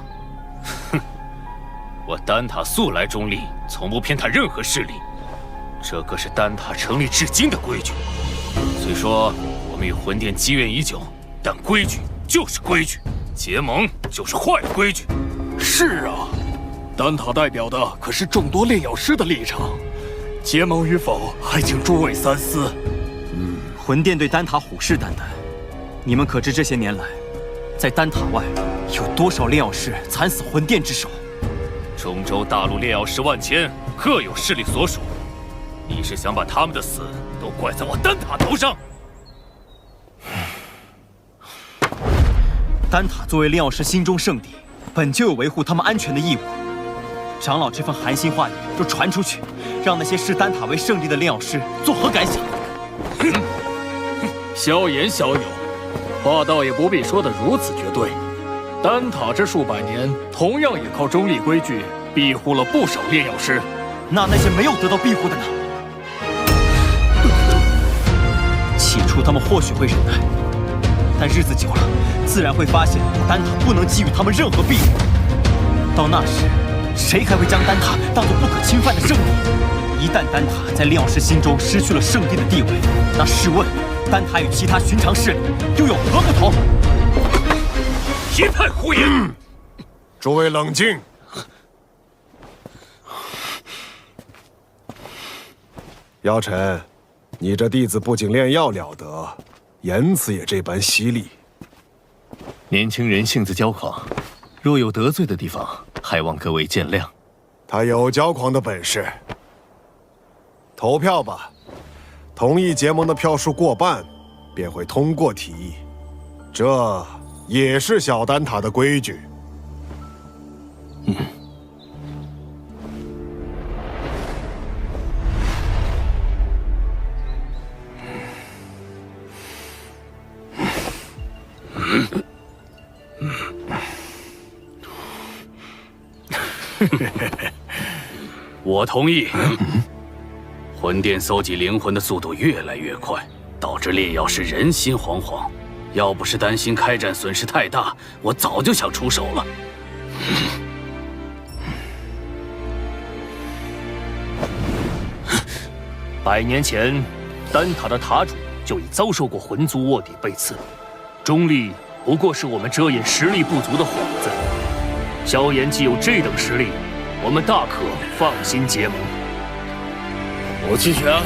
哼，我丹塔素来中立，从不偏袒任何势力，这可是丹塔成立至今的规矩。虽说我们与魂殿积怨已久，但规矩就是规矩，结盟就是坏规矩。是啊，丹塔代表的可是众多炼药师的立场，结盟与否还请诸位三思。魂殿对丹塔虎视眈眈，你们可知这些年来，在丹塔外有多少炼药师惨死魂殿之手？中州大陆炼药师万千，各有势力所属。你是想把他们的死都怪在我丹塔头上？丹塔作为炼药师心中圣地，本就有维护他们安全的义务。长老这份寒心话语若传出去，让那些视丹塔为圣地的炼药师作何感想？萧炎小友，话倒也不必说得如此绝对。丹塔这数百年，同样也靠中立规矩庇护了不少炼药师。那些没有得到庇护的呢？起初他们或许会忍耐，但日子久了，自然会发现丹塔不能给予他们任何庇护。到那时，谁还会将丹塔当作不可侵犯的圣地？一旦丹塔在炼药师心中失去了圣地的地位，那试问，丹塔与其他寻常势力又有何不同？一派胡言！诸位冷静。药尘，你这弟子不仅炼药了得，言辞也这般犀利。年轻人性子骄狂，若有得罪的地方，还望各位见谅。他有骄狂的本事。投票吧，同意结盟的票数过半，便会通过提议。这也是小丹塔的规矩。我同意。魂殿搜集灵魂的速度越来越快，导致炼药师人心惶惶。要不是担心开战损失太大，我早就想出手了。100年前，丹塔的塔主就已遭受过魂族卧底被刺，中立不过是我们遮掩实力不足的幌子。萧炎既有这等实力，我们大可放心结盟。我弃权。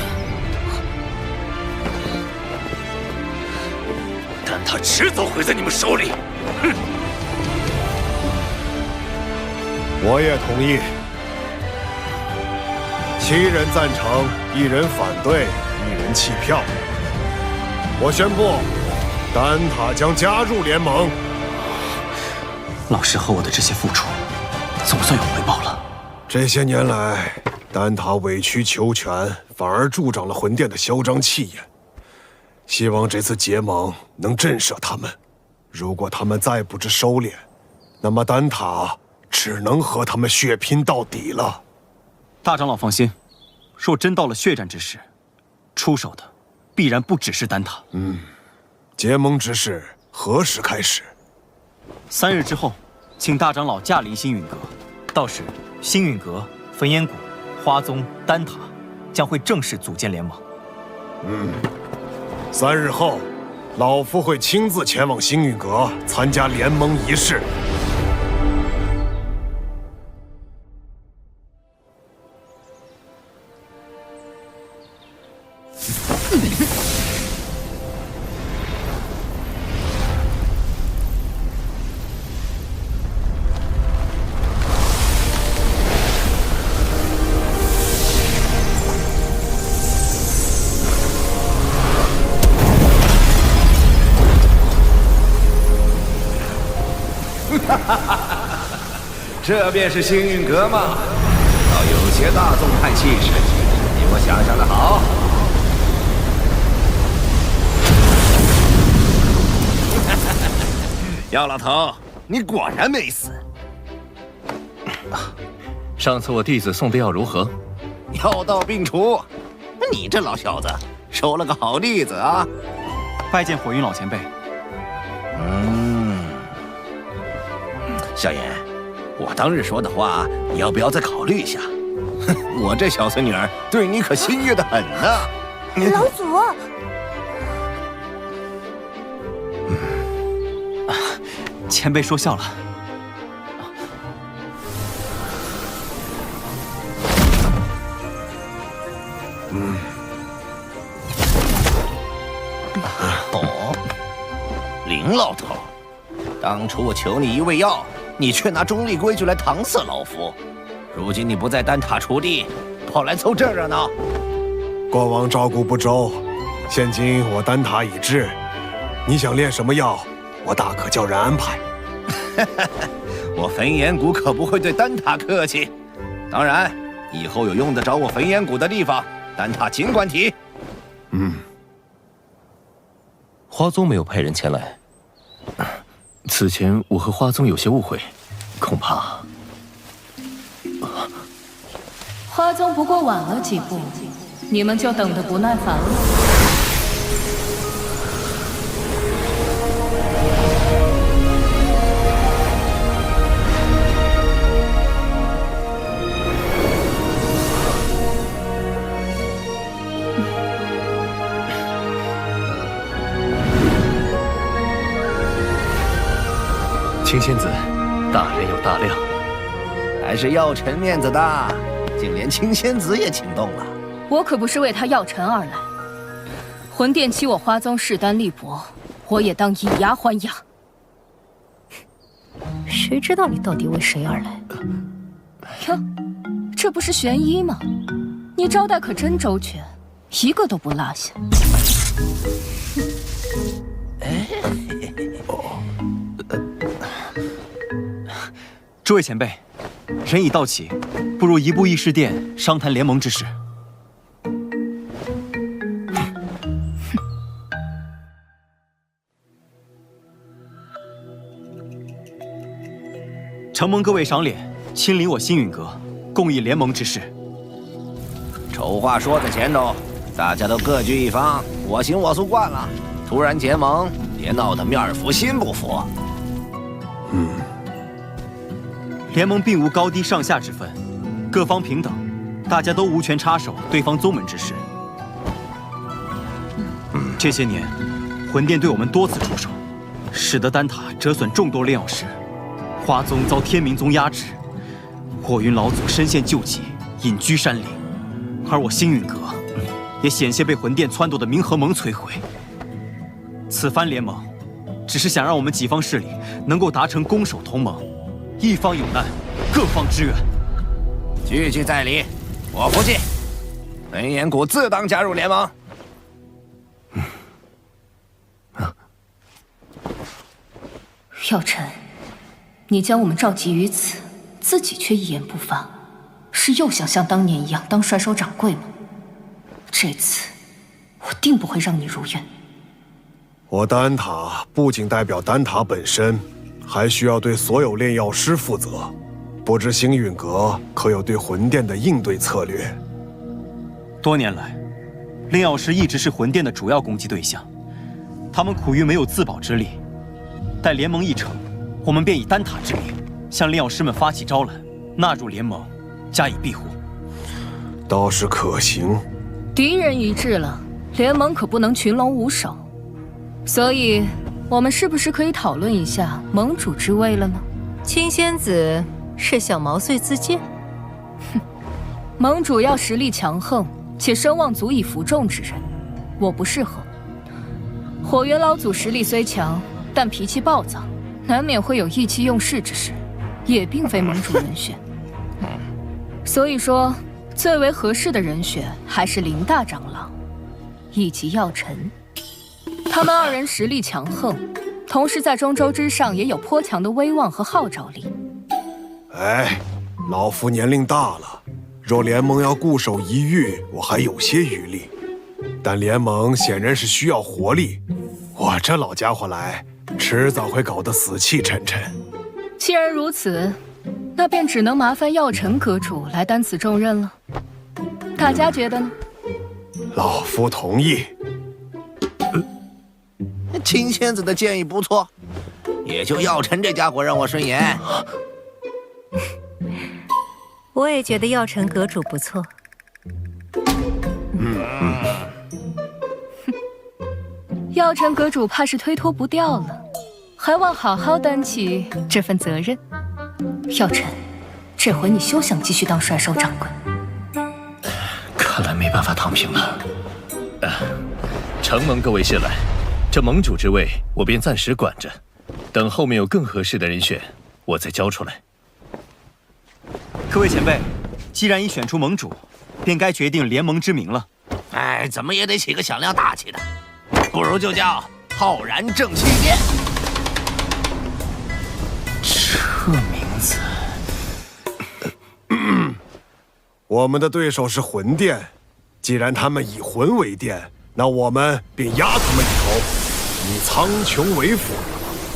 丹塔迟早毁在你们手里。哼！我也同意。7人赞成，1人反对，1人弃票。我宣布，丹塔将加入联盟。老师和我的这些付出，总算有回报了。这些年来，丹塔委曲求全，反而助长了魂殿的嚣张气焰。希望这次结盟能震慑他们。如果他们再不知收敛，那么丹塔只能和他们血拼到底了。大长老放心，若真到了血战之时，出手的必然不只是丹塔。结盟之事何时开始？3日之后，请大长老驾临星陨阁，到时星陨阁、焚烟谷、花宗、丹塔将会正式组建联盟。3日后，老夫会亲自前往星陨阁参加联盟仪式。这便是星陨阁吗？倒有些大宗派气势，比我想象的好。姚老头，你果然没死。上次我弟子送的药如何？药到病除。你这老小子收了个好弟子啊！拜见火云老前辈。萧炎，我当日说的话，你要不要再考虑一下？我这小孙女儿对你可心悦得很呢。老祖，前辈说笑了。林老头，当初我求你一味药，你却拿中立规矩来搪塞老夫。如今你不在丹塔锄地，跑来凑这热闹。过往照顾不周，现今我丹塔已至，你想炼什么药，我大可叫人安排。我焚炎谷可不会对丹塔客气。当然，以后有用得着我焚炎谷的地方，丹塔尽管提。花宗没有派人前来。此前我和花宗有些误会，恐怕……花宗不过晚了几步，你们就等得不耐烦了。青仙子，大人有大量，还是药尘面子大，竟连青仙子也请动了。我可不是为他药尘而来，魂殿欺我花宗势单力薄，我也当以牙还牙。谁知道你到底为谁而来？哟，这不是玄一吗？你招待可真周全，一个都不落下。诸位前辈，人已到齐，不如移步议事殿商谈联盟之事。承蒙各位赏脸，亲临我星陨阁，共议联盟之事。丑话说在前头，大家都各据一方，我行我素惯了，突然结盟，别闹得面服心不服。联盟并无高低上下之分，各方平等，大家都无权插手对方宗门之事。这些年，魂殿对我们多次出手，使得丹塔折损众多炼药师，花宗遭天明宗压制，火云老祖身陷救急，隐居山林，而我星陨阁也险些被魂殿撺掇的冥河盟摧毁。此番联盟，只是想让我们己方势力能够达成攻守同盟，一方有难，各方支援。句句在理，我服气。文彦谷自当加入联盟。药尘，你将我们召集于此，自己却一言不发，是又想像当年一样当帅首掌柜吗？这次我定不会让你如愿。我丹塔不仅代表丹塔本身，还需要对所有炼药师负责。不知星陨阁可有对魂殿的应对策略？多年来，炼药师一直是魂殿的主要攻击对象，他们苦于没有自保之力。待联盟一成，我们便以丹塔之名向炼药师们发起招揽，纳入联盟，加以庇护。倒是可行。敌人一致了，联盟可不能群龙无首。所以，我们是不是可以讨论一下盟主之位了呢？青仙子是想毛遂自荐？哼，盟主要实力强横且声望足以服众之人，我不适合。火元老祖实力虽强，但脾气暴躁，难免会有意气用事之时，也并非盟主人选。所以说，最为合适的人选还是林大长老以及药尘。他们二人实力强横，同时在中州之上也有颇强的威望和号召力。哎，老夫年龄大了，若联盟要固守一隅，我还有些余力。但联盟显然是需要活力，我这老家伙来，迟早会搞得死气沉沉。既然如此，那便只能麻烦药尘阁主来担此重任了。大家觉得呢？老夫同意。青仙子的建议不错，也就药尘这家伙让我顺眼。我也觉得药尘阁主不错。药尘阁主怕是推脱不掉了，还望好好担起这份责任。药尘，这回你休想继续当帅首掌柜。看来没办法躺平了。承蒙各位信赖，这盟主之位我便暂时管着，等后面有更合适的人选，我再交出来。各位前辈，既然已选出盟主，便该决定联盟之名了。哎，怎么也得起个响亮大气的，不如就叫浩然正气殿。这名字，我们的对手是魂殿，既然他们以魂为殿，那我们便压他们一头，以苍穹为辅，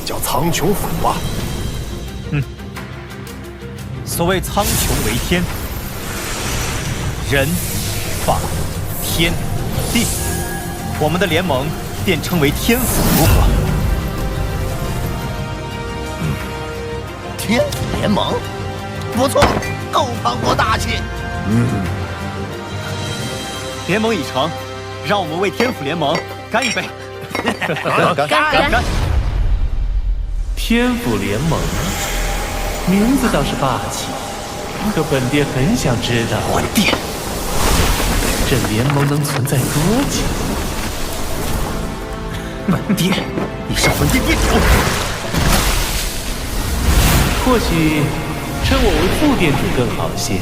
叫苍穹府吧。所谓苍穹为天，人、法、天、地，我们的联盟便称为天府，如何？天府联盟，不错，够磅礴大气。联盟已成，让我们为天府联盟干一杯！干！天府联盟，名字倒是霸气，可本殿很想知道，魂殿，这联盟能存在多久？本殿，你是魂殿殿主。或许称我为副殿主更好些，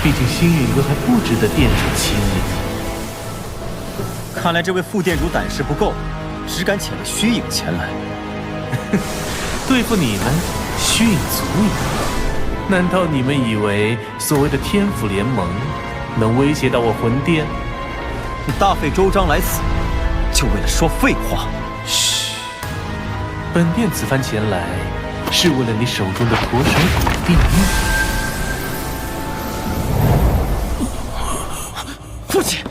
毕竟星陨阁还不值得殿主亲临。看来这位副殿主胆识不够，只敢请了虚影前来。对付你们，虚影足矣。难道你们以为所谓的天府联盟能威胁到我魂殿？你大费周章来此，就为了说废话？嘘，本殿此番前来，是为了你手中的驼手骨地狱。父亲，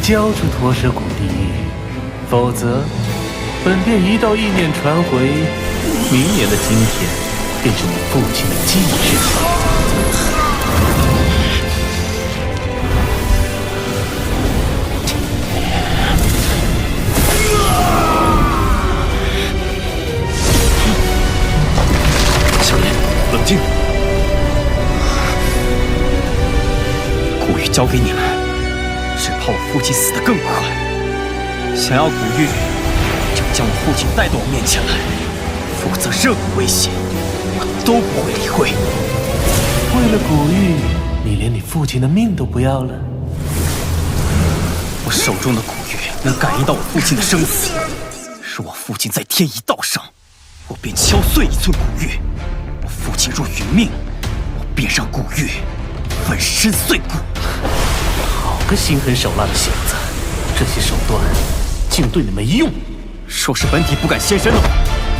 交出驼蛇骨地狱，否则本殿一道意念传回，明年的今天便是你父亲的忌日。小爷，冷静。古玉交给你们，我父亲死得更快。想要古玉，就将我父亲带到我面前来，否则任何威胁我都不会理会。为了古玉，你连你父亲的命都不要了？我手中的古玉能感应到我父亲的生死，若我父亲在天一道上，我便敲碎1寸古玉；我父亲若殒命，我便让古玉粉身碎骨。好个心狠手辣的小子！这些手段竟对你没用。若是本体不敢现身的话，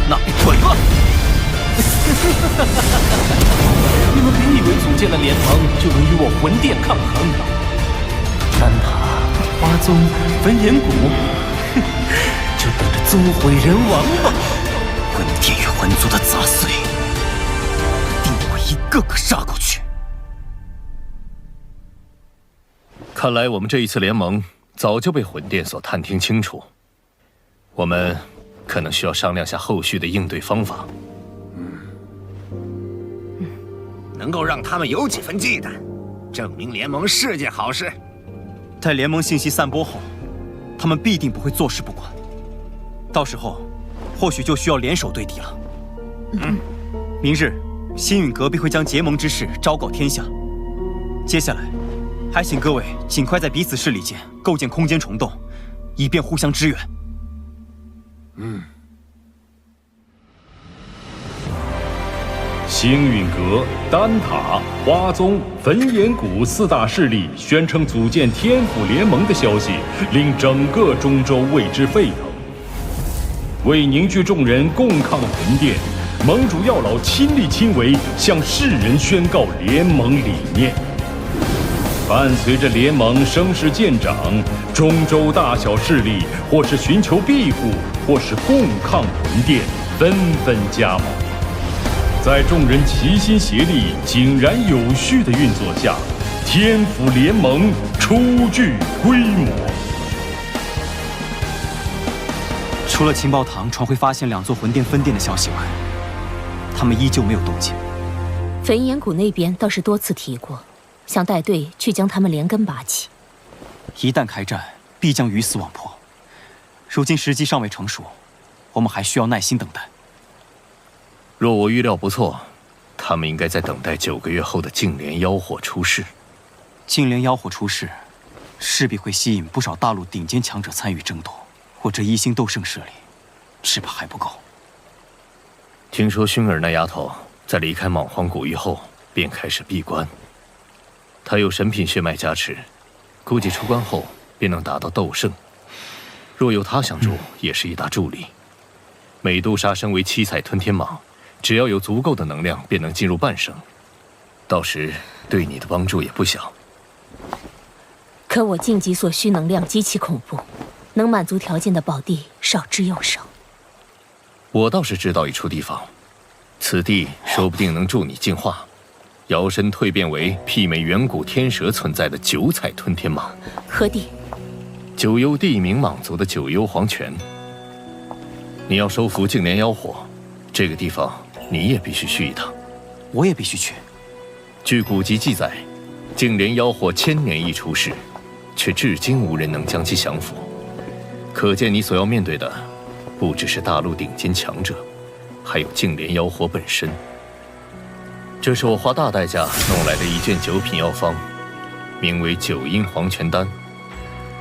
那便滚吧！你们别以为组建了联盟就能与我魂殿抗衡。丹塔、花宗、焚炎谷，就等着族毁人亡吧！魂殿与魂族的杂碎，定会一个个杀过去。看来我们这一次联盟早就被魂殿所探听清楚，我们可能需要商量下后续的应对方法。能够让他们有几分忌惮，证明联盟是件好事。待联盟信息散播后，他们必定不会坐视不管。到时候，或许就需要联手对敌了。明日，星陨阁必会将结盟之事昭告天下。接下来，还请各位尽快在彼此势力间构建空间虫洞，以便互相支援。星陨阁、丹塔、花宗、焚炎谷4大势力宣称组建天府联盟的消息，令整个中州为之沸腾。为凝聚众人共抗魂殿，盟主药老亲力亲为，向世人宣告联盟理念。伴随着联盟声势渐长，中州大小势力或是寻求庇护，或是共抗魂殿，纷纷加盟。在众人齐心协力、井然有序的运作下，天府联盟初具规模。除了情报堂传回发现2座魂殿分殿的消息外，他们依旧没有动静。焚炎谷那边倒是多次提过，想带队去将他们连根拔起。一旦开战，必将鱼死网破。如今时机尚未成熟，我们还需要耐心等待。若我预料不错，他们应该在等待9个月后的净莲妖火出世。净莲妖火出世，势必会吸引不少大陆顶尖强者参与争夺。我这1星斗圣势力，只怕还不够。听说薰儿那丫头在离开莽荒古域后，便开始闭关。她有神品血脉加持，估计出关后便能达到斗圣。若有她相助，也是一大助力。美杜莎身为7彩吞天蟒，只要有足够的能量，便能进入半圣。到时对你的帮助也不小。可我晋级所需能量极其恐怖，能满足条件的宝地少之又少。我倒是知道一处地方，此地说不定能助你进化，摇身蜕变为媲美远古天蛇存在的9彩吞天蟒。何地？九幽地冥蟒族的九幽黄泉。你要收服净莲妖火，这个地方你也必须去一趟。我也必须去。据古籍记载，净莲妖火1000年一出世，却至今无人能将其降服。可见你所要面对的，不只是大陆顶尖强者，还有净莲妖火本身。这是我花大代价弄来的一卷9品药方，名为9阴黄泉丹。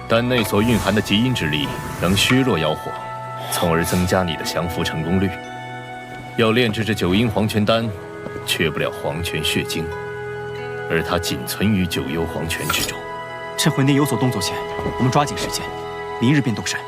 丹内所蕴含的极阴之力，能削弱妖火，从而增加你的降服成功率。要炼制这9阴黄泉丹，缺不了黄泉血晶，而它仅存于9幽黄泉之中。趁魂殿有所动作前，我们抓紧时间，明日便动身。